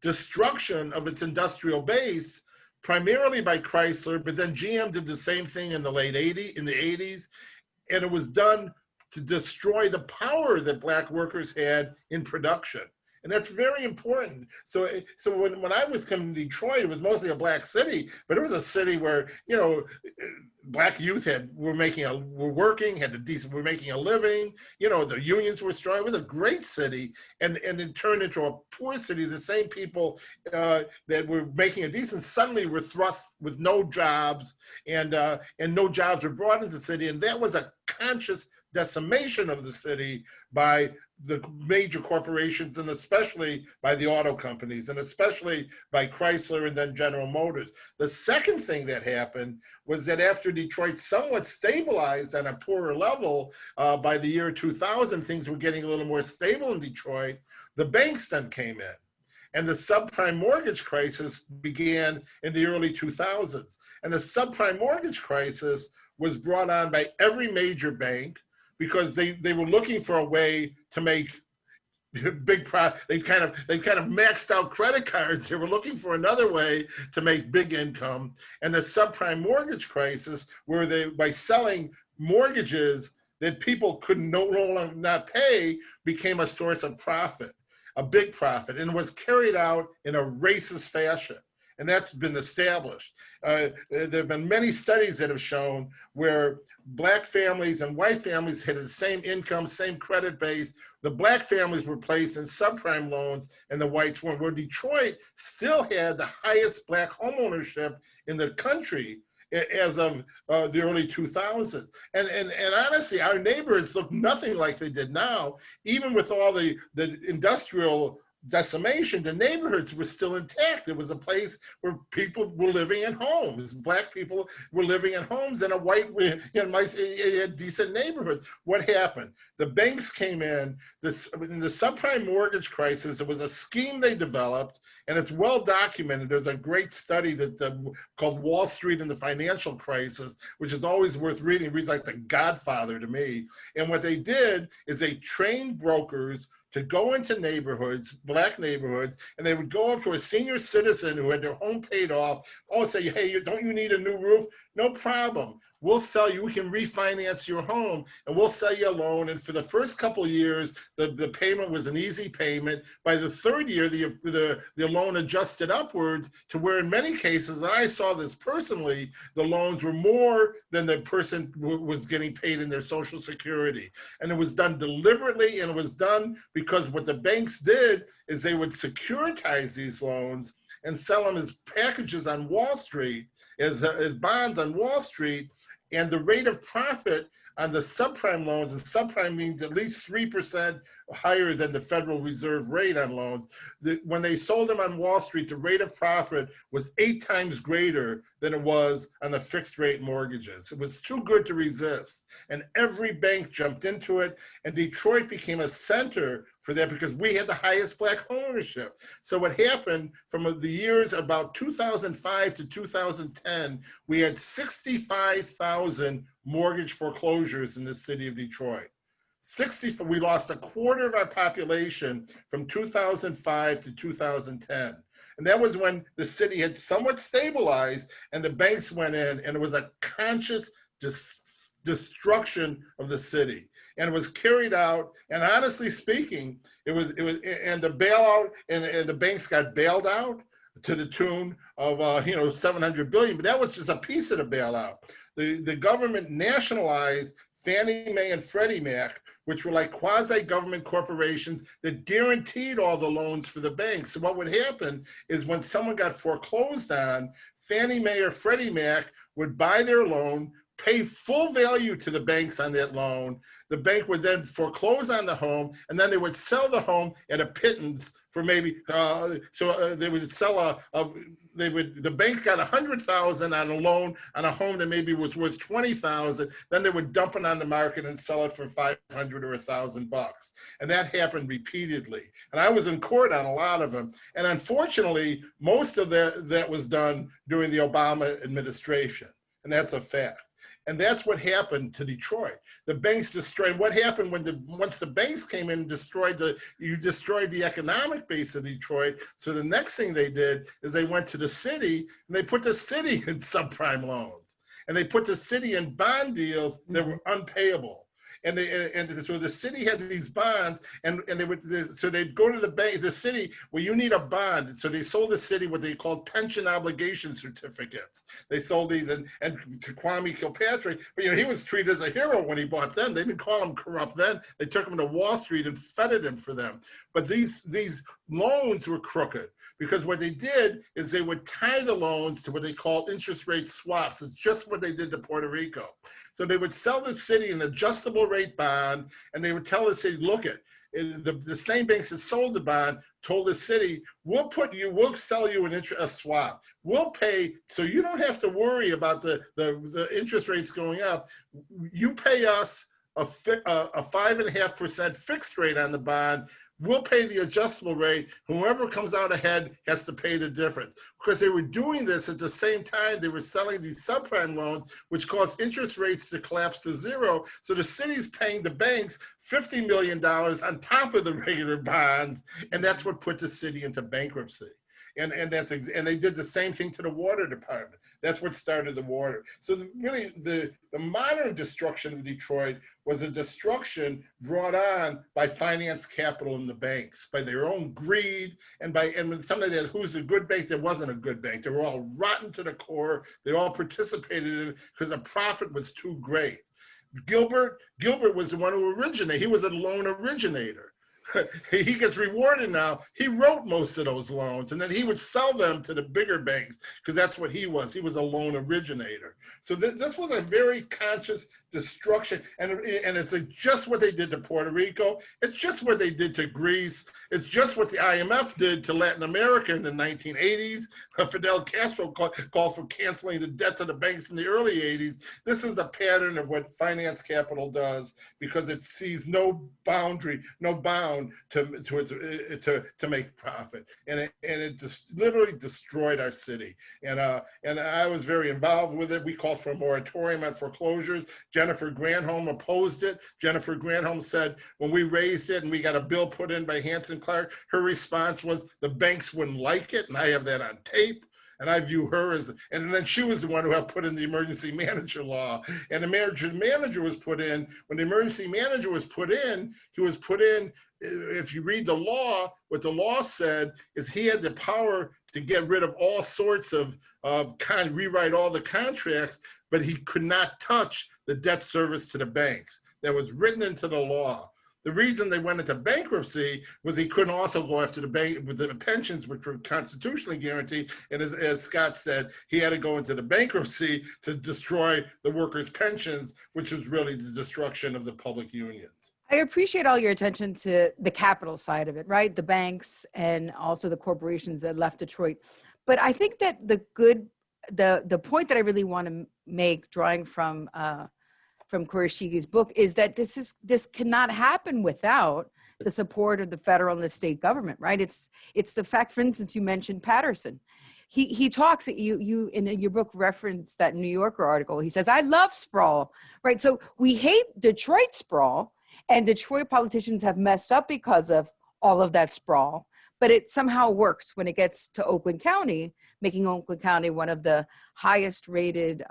destruction of its industrial base, primarily by Chrysler, but then GM did the same thing in the late 80s, and it was done to destroy the power that black workers had in production. And that's very important. So when I was coming to Detroit, it was mostly a black city, but it was a city where, you know, black youth were working, had a decent, were making a living, you know, the unions were strong. It was a great city, and it turned into a poor city. The same people that were making a decent suddenly were thrust with no jobs, and no jobs were brought into the city, and that was a conscious decimation of the city by the major corporations, and especially by the auto companies, and especially by Chrysler and then General Motors. The second thing that happened was that after Detroit somewhat stabilized on a poorer level, by the year 2000, things were getting a little more stable in Detroit. The banks then came in, and the subprime mortgage crisis began in the early 2000s. And the subprime mortgage crisis was brought on by every major bank, because they were looking for a way to make big they kind of maxed out credit cards. They were looking for another way to make big income. And the subprime mortgage crisis, where by selling mortgages that people could no longer not pay, became a source of profit, a big profit, and was carried out in a racist fashion. And that's been established. There have been many studies that have shown where black families and white families had the same income, same credit base. The black families were placed in subprime loans and the whites weren't. Where Detroit still had the highest black homeownership in the country as of the early 2000s. And honestly, our neighborhoods look nothing like they did now. Even with all the industrial decimation, the neighborhoods were still intact. It was a place where people were living in homes. Black people were living in homes in a white, a decent neighborhood. What happened? The banks came in the subprime mortgage crisis. It was a scheme they developed, and it's well documented. There's a great study called Wall Street and the Financial Crisis, which is always worth reading. It reads like The Godfather to me. And what they did is they trained brokers to go into neighborhoods, black neighborhoods, and they would go up to a senior citizen who had their home paid off, say, hey, don't you need a new roof? No problem. We'll sell you, we can refinance your home, and we'll sell you a loan. And for the first couple of years, the payment was an easy payment. By the third year, the loan adjusted upwards to where in many cases, and I saw this personally, the loans were more than the person was getting paid in their Social Security. And it was done deliberately, and it was done because what the banks did is they would securitize these loans and sell them as packages on Wall Street, as bonds on Wall Street. And the rate of profit on the subprime loans, and subprime means at least 3% higher than the Federal Reserve rate on loans. When they sold them on Wall Street, the rate of profit was 8 times greater than it was on the fixed rate mortgages. It was too good to resist. And every bank jumped into it. And Detroit became a center for that because we had the highest black homeownership. So what happened from the years about 2005 to 2010, we had 65,000 mortgage foreclosures in the city of Detroit. We lost a quarter of our population from 2005 to 2010. And that was when the city had somewhat stabilized and the banks went in, and it was a conscious destruction of the city. And it was carried out, and honestly speaking, and the bailout, and the banks got bailed out to the tune of $700 billion, but that was just a piece of the bailout. The government nationalized Fannie Mae and Freddie Mac, which were like quasi-government corporations that guaranteed all the loans for the banks. So what would happen is when someone got foreclosed on, Fannie Mae or Freddie Mac would buy their loan, pay full value to the banks on that loan. The bank would then foreclose on the home, and then they would sell the home at a pittance for maybe, they would sell the bank got $100,000 on a loan on a home that maybe was worth $20,000. Then they would dump it on the market and sell it for $500 or $1,000. And that happened repeatedly. And I was in court on a lot of them. And unfortunately, most of that was done during the Obama administration. And that's a fact. And that's what happened to Detroit. The banks destroyed. What happened once the banks came in and destroyed the economic base of Detroit. So the next thing they did is they went to the city and they put the city in subprime loans. And they put the city in bond deals that were unpayable. and so the city had these bonds, and so they'd go to the bank, the city, well, you need a bond. So they sold the city what they called pension obligation certificates. They sold these, and to Kwame Kilpatrick, but he was treated as a hero when he bought them. They didn't call him corrupt then. They took him to Wall Street and feted him for them. But these loans were crooked, because what they did is they would tie the loans to what they called interest rate swaps. It's just what they did to Puerto Rico. So they would sell the city an adjustable rate bond, and they would tell the city, look the same banks that sold the bond told the city, we'll sell you a swap. We'll pay, so you don't have to worry about the interest rates going up. You pay us a 5.5% fixed rate on the bond. We'll pay the adjustable rate. Whoever comes out ahead has to pay the difference. Because they were doing this at the same time they were selling these subprime loans, which caused interest rates to collapse to zero. So the city's paying the banks $50 million on top of the regular bonds, and that's what put the city into bankruptcy. And they did the same thing to the water department. That's what started the water. So really, the modern destruction of Detroit was a destruction brought on by finance capital in the banks, by their own greed, and when somebody said, who's a good bank? There wasn't a good bank. They were all rotten to the core. They all participated in it because the profit was too great. Gilbert was the one who originated. He was a loan originator. He gets rewarded now. He wrote most of those loans, and then he would sell them to the bigger banks, because that's what he was. He was a loan originator. So this was a very conscious destruction, and it's just what they did to Puerto Rico. It's just what they did to Greece. It's just what the IMF did to Latin America in the 1980s. Fidel Castro called for canceling the debt to the banks in the early 80s. This is the pattern of what finance capital does, because it sees no boundary, no bound to make profit, and it just literally destroyed our city. And I was very involved with it. We called for a moratorium on foreclosures. Jennifer Granholm opposed it. Jennifer Granholm said when we raised it and we got a bill put in by Hanson Clark, her response was the banks wouldn't like it, and I have that on tape. And I view her as, and then she was the one who helped put in the emergency manager law. And the emergency manager was put in. When the emergency manager was put in, he was put in, if you read the law, what the law said is he had the power to get rid of all sorts of, rewrite all the contracts, but he could not touch the debt service to the banks. That was written into the law. The reason they went into bankruptcy was he couldn't also go after the bank with the pensions, which were constitutionally guaranteed. And as Scott said, he had to go into the bankruptcy to destroy the workers' pensions, which was really the destruction of the public unions. I appreciate all your attention to the capital side of it, right? The banks and also the corporations that left Detroit. But I think that the point that I really want to make, drawing from Kurashige's book, is that this cannot happen without the support of the federal and the state government, right? It's the fact, for instance, you mentioned Patterson. He talks, you in your book reference that New Yorker article. He says, I love sprawl, right? So we hate Detroit sprawl, and Detroit politicians have messed up because of all of that sprawl, but it somehow works when it gets to Oakland County, making Oakland County one of the highest rated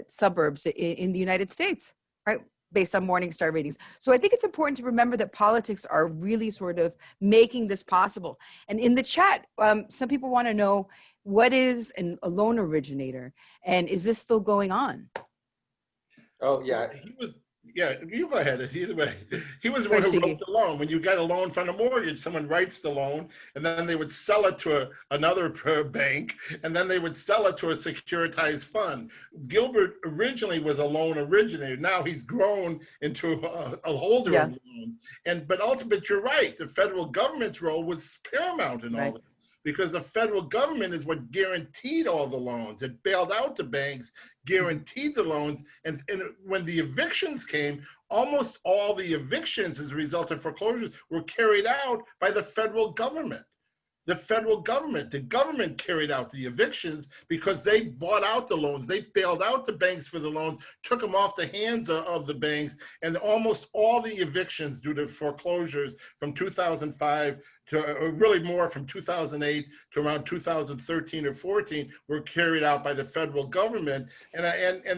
suburbs in the United States, right? Based on Morningstar ratings. So I think it's important to remember that politics are really sort of making this possible. And in the chat, some people want to know, what is a loan originator? And is this still going on? Oh, yeah. Yeah, you go ahead. Either way, he was the one who wrote the loan. When you got a loan from a mortgage, someone writes the loan, and then they would sell it to another bank, and then they would sell it to a securitized fund. Gilbert originally was a loan originator. Now he's grown into a holder of loans. But ultimately, you're right. The federal government's role was paramount in all this, because the federal government is what guaranteed all the loans. It bailed out the banks, guaranteed the loans, and when the evictions came, almost all the evictions as a result of foreclosures were carried out by the federal government. The government carried out the evictions because they bought out the loans. They bailed out the banks for the loans, took them off the hands of the banks, and almost all the evictions due to foreclosures from 2005 to really more from 2008 to around 2013 or 14 were carried out by the federal government. And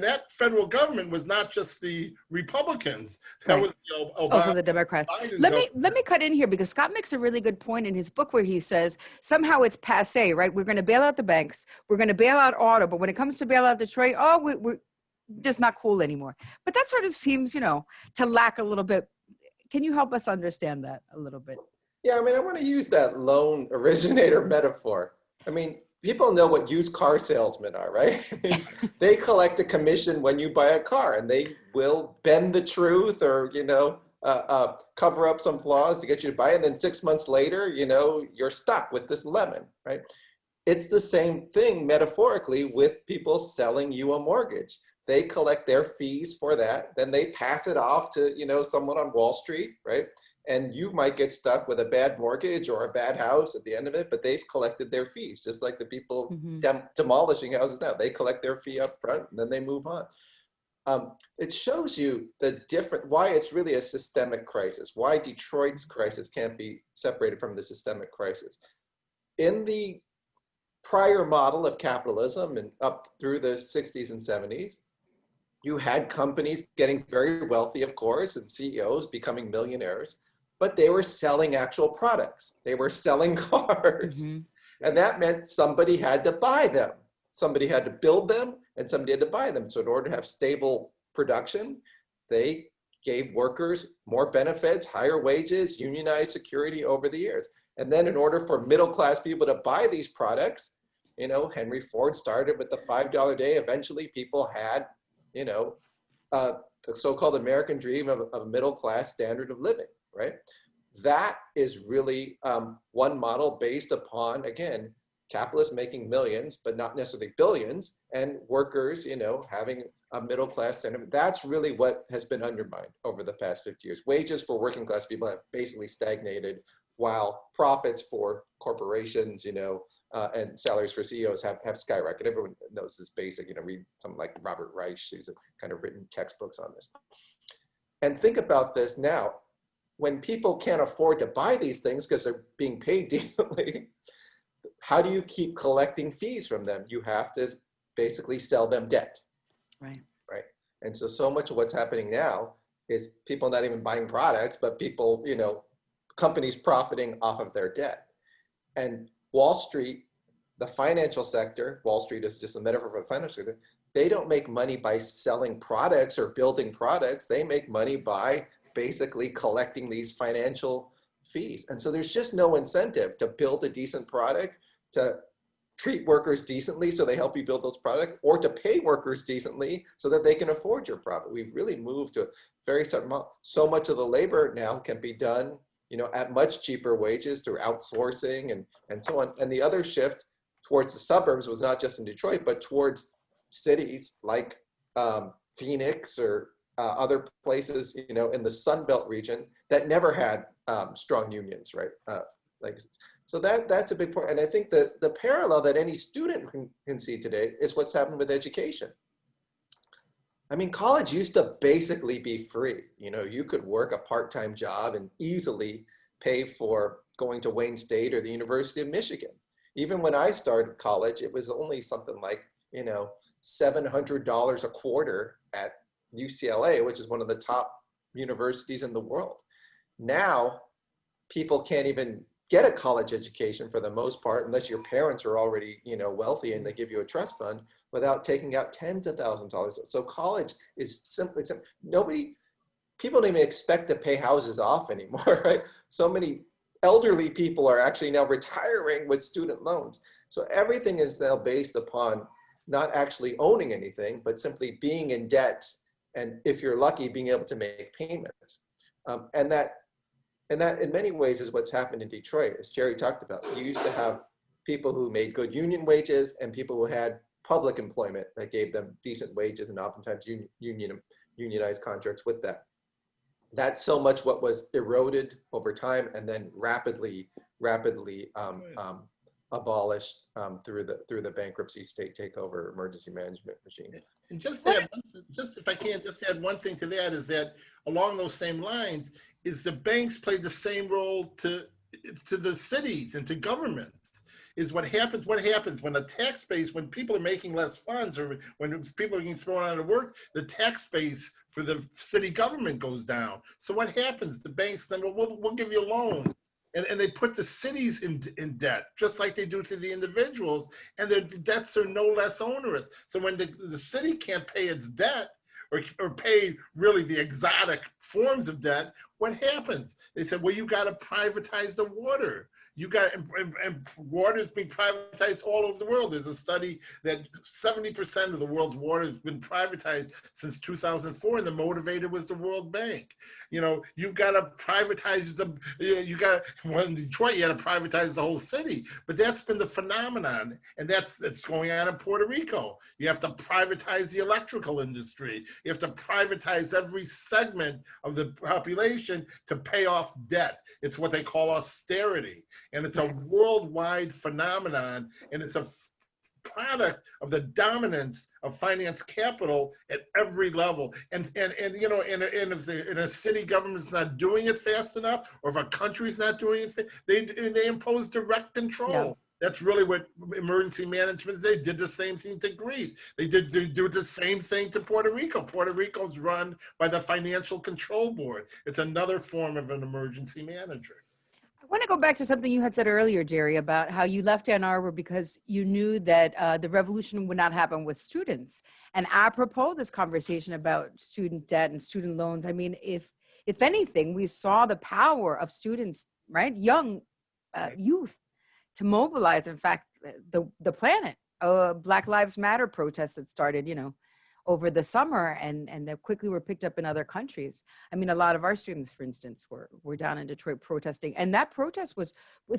that federal government was not just the Republicans. That Right. was the Also Obama, the Democrats. Biden Let government. me cut in here because Scott makes a really good point in his book where he says somehow it's passe, right? We're going to bail out the banks, we're going to bail out auto, but when it comes to bail out Detroit, we're just not cool anymore. But that sort of seems, to lack a little bit. Can you help us understand that a little bit? Yeah, I mean, I want to use that loan originator metaphor. I mean, people know what used car salesmen are, right? I mean, they collect a commission when you buy a car, and they will bend the truth or, cover up some flaws to get you to buy it. And then 6 months later, you're stuck with this lemon, right? It's the same thing metaphorically with people selling you a mortgage. They collect their fees for that, then they pass it off to, someone on Wall Street, right? And you might get stuck with a bad mortgage or a bad house at the end of it, but they've collected their fees, just like the people demolishing houses now. They collect their fee up front and then they move on. It shows you why it's really a systemic crisis, why Detroit's crisis can't be separated from the systemic crisis. In the prior model of capitalism and up through the 60s and 70s, you had companies getting very wealthy, of course, and CEOs becoming millionaires, but they were selling actual products. They were selling cars. And that meant somebody had to buy them. Somebody had to build them and somebody had to buy them. So in order to have stable production, they gave workers more benefits, higher wages, unionized security over the years. And then in order for middle-class people to buy these products, Henry Ford started with the $5 a day. Eventually people had, the so-called American dream of a middle-class standard of living, right? That is really one model based upon, again, capitalists making millions, but not necessarily billions, and workers, having a middle-class standard. That's really what has been undermined over the past 50 years. Wages for working class people have basically stagnated, while profits for corporations, and salaries for CEOs have skyrocketed. Everyone knows this basic, read someone like Robert Reich, who's kind of written textbooks on this. And think about this now. When people can't afford to buy these things because they're being paid decently, how do you keep collecting fees from them? You have to basically sell them debt. Right. Right. And so much of what's happening now is people not even buying products, but people, companies profiting off of their debt. And Wall Street, the financial sector, Wall Street is just a metaphor for the financial sector, they don't make money by selling products or building products. They make money by basically collecting these financial fees. And so there's just no incentive to build a decent product, to treat workers decently so they help you build those products, or to pay workers decently so that they can afford your product. We've really moved to very certain model. So much of the labor now can be done, at much cheaper wages through outsourcing and so on. And the other shift towards the suburbs was not just in Detroit, but towards cities like Phoenix or other places, in the Sun Belt region that never had strong unions, right? So that's a big point. And I think that the parallel that any student can see today is what's happened with education. I mean, college used to basically be free. You could work a part-time job and easily pay for going to Wayne State or the University of Michigan. Even when I started college, it was only something like, $700 a quarter at UCLA, which is one of the top universities in the world. Now, people can't even get a college education for the most part, unless your parents are already, wealthy and they give you a trust fund, without taking out tens of thousands of dollars. So college is simply, people don't even expect to pay houses off anymore, right? So many elderly people are actually now retiring with student loans. So everything is now based upon not actually owning anything, but simply being in debt. And if you're lucky, being able to make payments. And that in many ways is what's happened in Detroit, as Jerry talked about. You used to have people who made good union wages and people who had public employment that gave them decent wages and oftentimes unionized contracts with that. That's so much what was eroded over time and then rapidly abolished through the bankruptcy, state takeover, emergency management regime. And just if I can just add one thing to that, is that along those same lines is the banks played the same role to the cities and to governments is what happens when the tax base, when people are making less funds or when people are getting thrown out of work, the tax base for the city government goes down. So what happens? The banks then, well, we'll give you a loan. And they put the cities in debt, just like they do to the individuals, and their debts are no less onerous. So when the city can't pay its debt, or pay really the exotic forms of debt, what happens? They said, well, you got to privatize the water. You got, and water is being privatized all over the world. There's a study that 70% of the world's water has been privatized since 2004, and the motivator was the World Bank. You know, you've got to privatize well, in Detroit, you had to privatize the whole city, but that's been the phenomenon, and that's going on in Puerto Rico. You have to privatize the electrical industry. You have to privatize every segment of the population to pay off debt. It's what they call austerity. And it's a worldwide phenomenon, and it's a product of the dominance of finance capital at every level. And you know, and if a city government's not doing it fast enough, or if a country's not doing it, they impose direct control. Yeah. That's really what emergency management, they did the same thing to Greece. They do the same thing to Puerto Rico. Puerto Rico's run by the Financial Control Board. It's another form of an emergency manager. I want to go back to something you had said earlier, Jerry, about how you left Ann Arbor because you knew that the revolution would not happen with students. And apropos this conversation about student debt and student loans, I mean, if anything, we saw the power of students, right, young youth, to mobilize, in fact, the planet. Black Lives Matter protests that started, you know, over the summer, and that quickly were picked up in other countries. I mean, a lot of our students, for instance, were down in Detroit protesting, and that protest was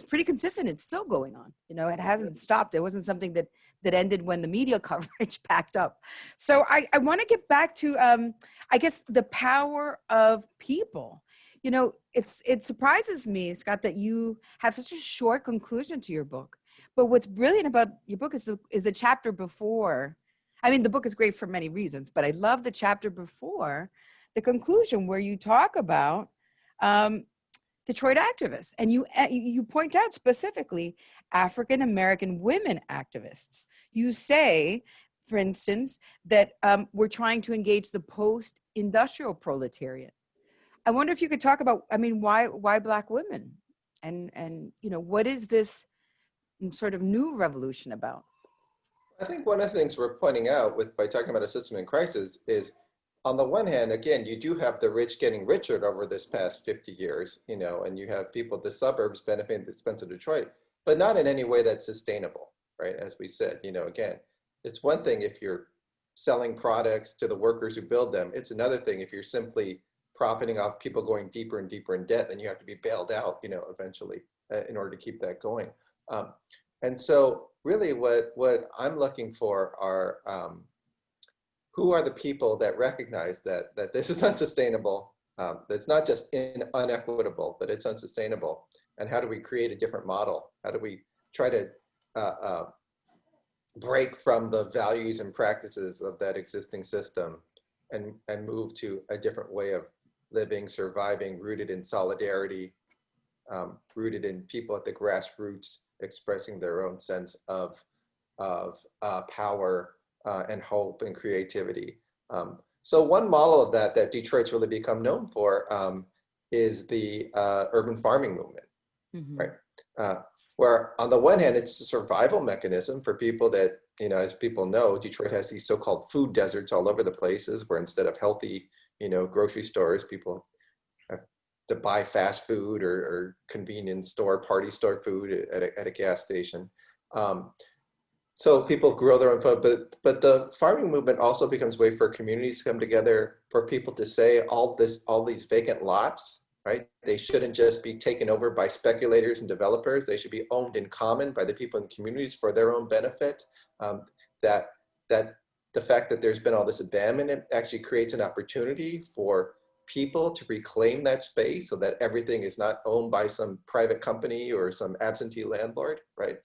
pretty consistent. It's still going on. You know, it hasn't stopped. It wasn't something that ended when the media coverage packed up. So I want to get back to, I guess, the power of people. You know, it surprises me, Scott, that you have such a short conclusion to your book. But what's brilliant about your book is the chapter before. I mean, the book is great for many reasons, but I love the chapter before the conclusion where you talk about Detroit activists. And you point out specifically African-American women activists. You say, for instance, that we're trying to engage the post-industrial proletariat. I wonder if you could talk about, I mean, why Black women? And you know, what is this sort of new revolution about? I think one of the things we're pointing out by talking about a system in crisis is, on the one hand, again, you do have the rich getting richer over this past 50 years, you know, and you have people at the suburbs benefiting at the expense of Detroit, but not in any way that's sustainable, right? As we said, you know, again, it's one thing if you're selling products to the workers who build them. It's another thing if you're simply profiting off people going deeper and deeper in debt, then you have to be bailed out, you know, eventually in order to keep that going. And so really what I'm looking for are who are the people that recognize that this is unsustainable, that's not just unequitable, but it's unsustainable. And how do we create a different model? How do we try to break from the values and practices of that existing system and move to a different way of living, surviving, rooted in solidarity, rooted in people at the grassroots expressing their own sense of power and hope and creativity. So one model of that Detroit's really become known for is the urban farming movement, mm-hmm. right? Where on the one hand, it's a survival mechanism for people that, you know, as people know, Detroit has these so-called food deserts all over the places where instead of healthy, you know, grocery stores, people have to buy fast food or convenience store, party store food at a gas station. So people grow their own food, but the farming movement also becomes a way for communities to come together, for people to say all these vacant lots, right? They shouldn't just be taken over by speculators and developers. They should be owned in common by the people in the communities for their own benefit. That the fact that there's been all this abandonment actually creates an opportunity for people to reclaim that space so that everything is not owned by some private company or some absentee landlord, right?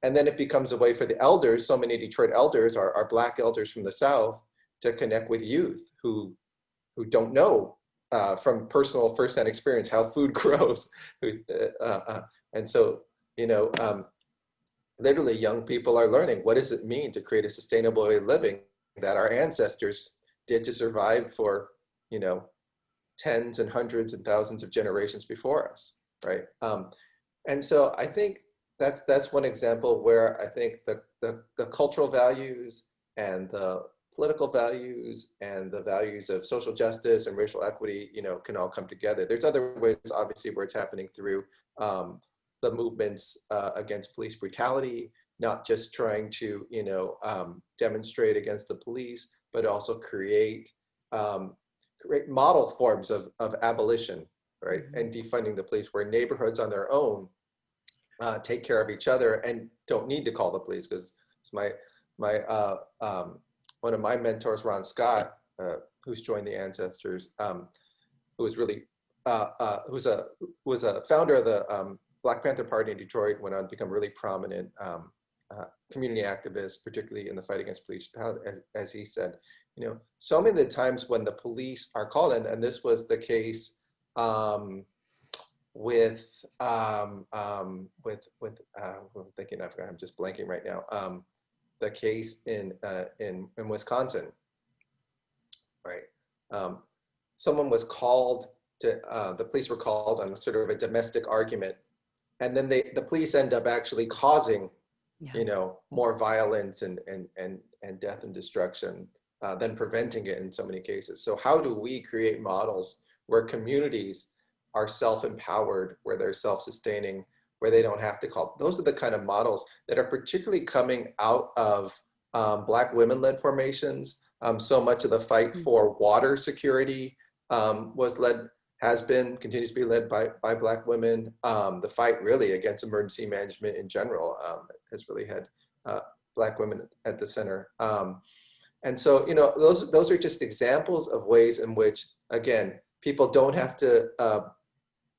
And then it becomes a way for the elders, so many Detroit elders are Black elders from the South, to connect with youth who don't know from personal firsthand experience how food grows. And so, you know, literally young people are learning, what does it mean to create a sustainable way of living that our ancestors did to survive for, you know, tens and hundreds and thousands of generations before us, right? And so I think that's one example where I think the cultural values and the political values and the values of social justice and racial equity, you know, can all come together. There's other ways, obviously, where it's happening through the movements against police brutality, not just trying to, you know, demonstrate against the police, but also create model forms of abolition, right? And defunding the police, where neighborhoods on their own take care of each other and don't need to call the police. Because it's one of my mentors, Ron Scott, who's joined the Ancestors, who was really who was a founder of the Black Panther Party in Detroit, went on to become really prominent community activist, particularly in the fight against police, as he said. You know, so many of the times when the police are called, and this was the case with I'm thinking, I'm just blanking right now. The case in Wisconsin, right? Someone was called to, the police were called on sort of a domestic argument, and then the police end up actually causing, you know, more violence and death and destruction than preventing it in so many cases. So how do we create models where communities are self-empowered, where they're self-sustaining, where they don't have to call? Those are the kind of models that are particularly coming out of Black women-led formations. So much of the fight for water security continues to be led by Black women. The fight really against emergency management in general has really had Black women at the center. And so, you know, those are just examples of ways in which, again, people don't have to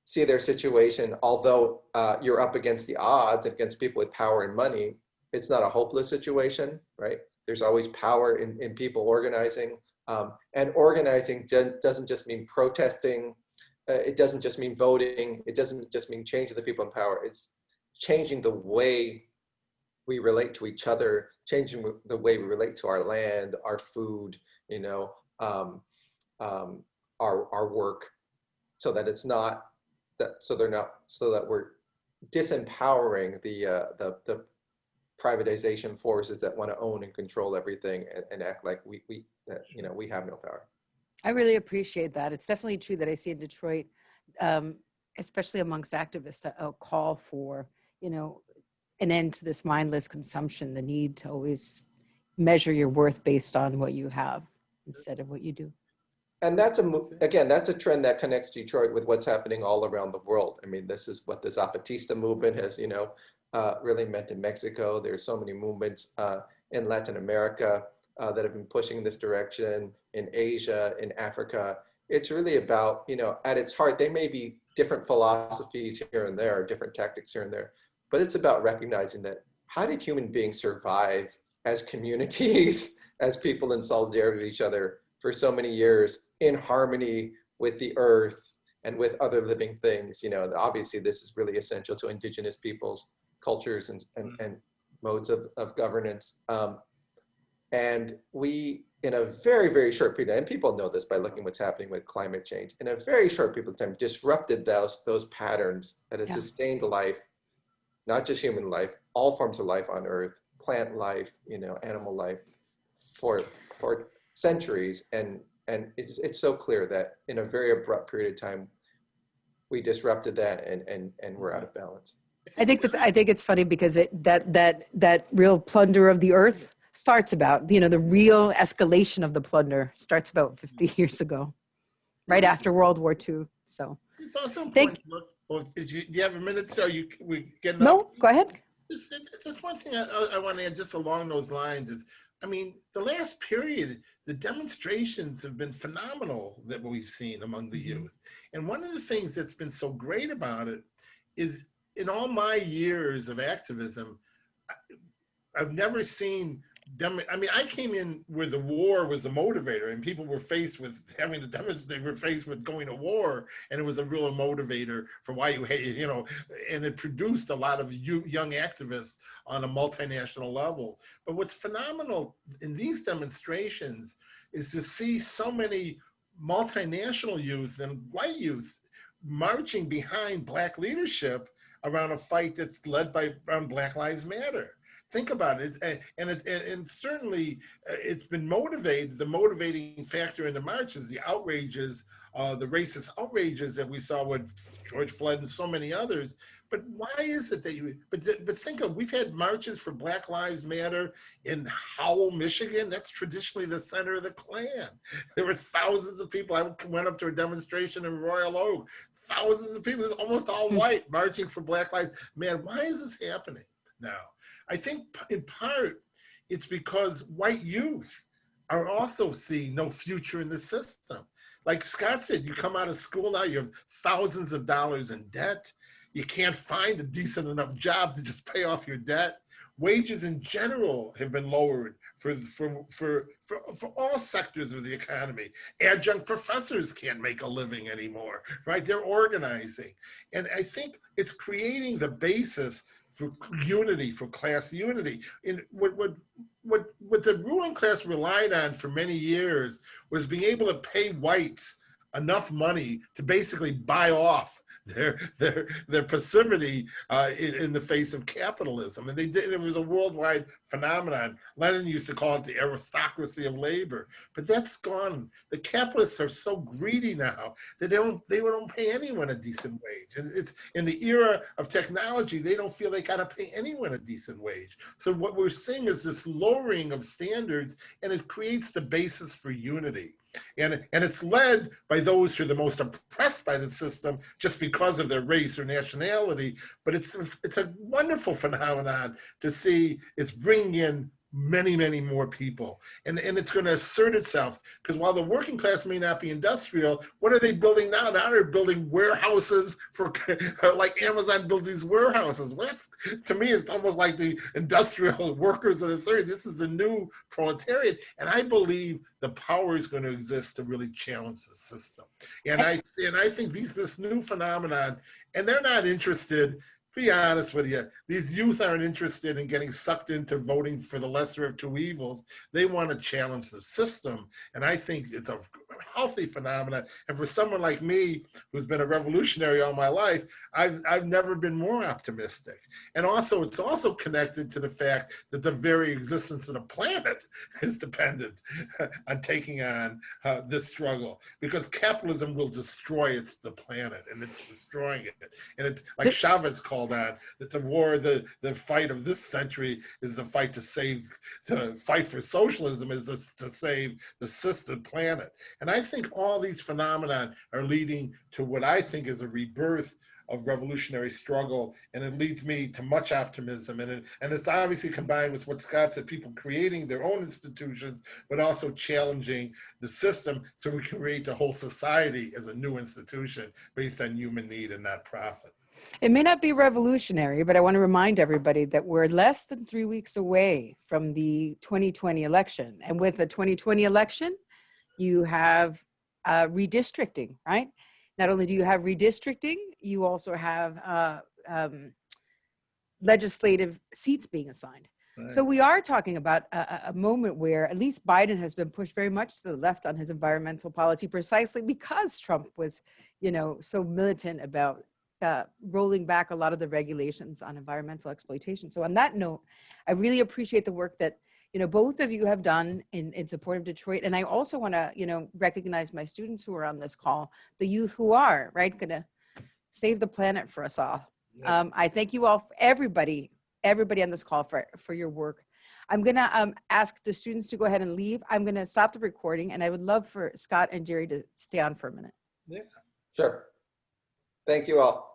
see their situation, although you're up against the odds, against people with power and money. It's not a hopeless situation, right? There's always power in people organizing. And organizing doesn't just mean protesting. It doesn't just mean voting. It doesn't just mean changing the people in power. It's changing the way we relate to each other, changing the way we relate to our land, our food, you know, our work, so that it's not that, so that we're disempowering the privatization forces that want to own and control everything and act like you know, we have no power. I really appreciate that. It's definitely true that I see in Detroit, especially amongst activists, a call for, you know, an end to this mindless consumption, the need to always measure your worth based on what you have instead of what you do. And that's that's a trend that connects Detroit with what's happening all around the world. I mean, this is what the Zapatista movement has, you know, really meant in Mexico. There's so many movements in Latin America that have been pushing in this direction, in Asia, in Africa. It's really about, you know, at its heart, they may be different philosophies here and there, different tactics here and there, but it's about recognizing that how did human beings survive as communities, as people in solidarity with each other for so many years, in harmony with the earth and with other living things. You know, obviously this is really essential to indigenous peoples' cultures and modes of governance. And we, in a very, very short period, and people know this by looking what's happening with climate change, in a very short period of time, disrupted those patterns that had sustained life, not just human life, all forms of life on Earth, plant life, you know, animal life, for centuries. And it's so clear that in a very abrupt period of time, we disrupted that and we're out of balance. I think it's funny because that real plunder of the earth starts about, you know, the real escalation of the plunder starts about 50 years ago, right after World War II. So it's also important to look. Do you have a minute? So we getting no, off? Go ahead. Just one thing I want to add, just along those lines, is, I mean, the last period, the demonstrations have been phenomenal that we've seen among the youth. And one of the things that's been so great about it is, in all my years of activism, I've never seen I mean, I came in where the war was the motivator, and people were faced with having to demonstrate. They were faced with going to war, and it was a real motivator for why you hate, you know, and it produced a lot of young activists on a multinational level. But what's phenomenal in these demonstrations is to see so many multinational youth and white youth marching behind Black leadership around a fight that's led by around Black Lives Matter. Think about it, and certainly it's been motivated. The motivating factor in the march is the outrages, the racist outrages that we saw with George Floyd and so many others. But why is it that you? But think of, we've had marches for Black Lives Matter in Howell, Michigan. That's traditionally the center of the Klan. There were thousands of people. I went up to a demonstration in Royal Oak. Thousands of people, almost all white, marching for Black Lives. Man, why is this happening now? I think in part it's because white youth are also seeing no future in the system. Like Scott said, you come out of school now, you have thousands of dollars in debt. You can't find a decent enough job to just pay off your debt. Wages in general have been lowered for all sectors of the economy. Adjunct professors can't make a living anymore, right? They're organizing. And I think it's creating the basis for unity, for class unity. And what the ruling class relied on for many years was being able to pay whites enough money to basically buy off their passivity in the face of capitalism. And they did, it was a worldwide phenomenon. Lenin used to call it the aristocracy of labor, but that's gone. The capitalists are so greedy now that they don't pay anyone a decent wage. And it's in the era of technology, they don't feel they gotta pay anyone a decent wage. So what we're seeing is this lowering of standards, and it creates the basis for unity. And it's led by those who are the most oppressed by the system just because of their race or nationality. But it's a wonderful phenomenon to see. It's bringing in many, many more people. And it's going to assert itself, because while the working class may not be industrial, what are they building now? Now they're building warehouses for, like Amazon builds these warehouses. Well, to me, it's almost like the industrial workers of the 30s. This is a new proletariat. And I believe the power is going to exist to really challenge the system. And I think this new phenomenon, and they're not interested, be honest with you, these youth aren't interested in getting sucked into voting for the lesser of two evils. They want to challenge the system. And I think it's a healthy phenomenon. And for someone like me, who's been a revolutionary all my life, I've never been more optimistic. And also, it's also connected to the fact that the very existence of the planet is dependent on taking on this struggle, because capitalism will destroy the planet, and it's destroying it. And it's like Chavez called on, that the war, the fight of this century is the fight fight for socialism is to save the system planet. And I think all these phenomena are leading to what I think is a rebirth of revolutionary struggle, and it leads me to much optimism. And it's obviously combined with what Scott said, people creating their own institutions, but also challenging the system so we can create the whole society as a new institution based on human need and not profit. It may not be revolutionary, but I want to remind everybody that we're less than 3 weeks away from the 2020 election. And with the 2020 election, you have redistricting, right? Not only do you have redistricting, you also have legislative seats being assigned. Right. So we are talking about a moment where at least Biden has been pushed very much to the left on his environmental policy, precisely because Trump was, so militant about rolling back a lot of the regulations on environmental exploitation. So on that note, I really appreciate the work that both of you have done in support of Detroit. And I also want to, recognize my students who are on this call, the youth who are, right, going to save the planet for us all. Yeah. I thank you all, everybody on this call for your work. I'm going to ask the students to go ahead and leave. I'm going to stop the recording, and I would love for Scott and Jerry to stay on for a minute. Yeah. Sure. Thank you all.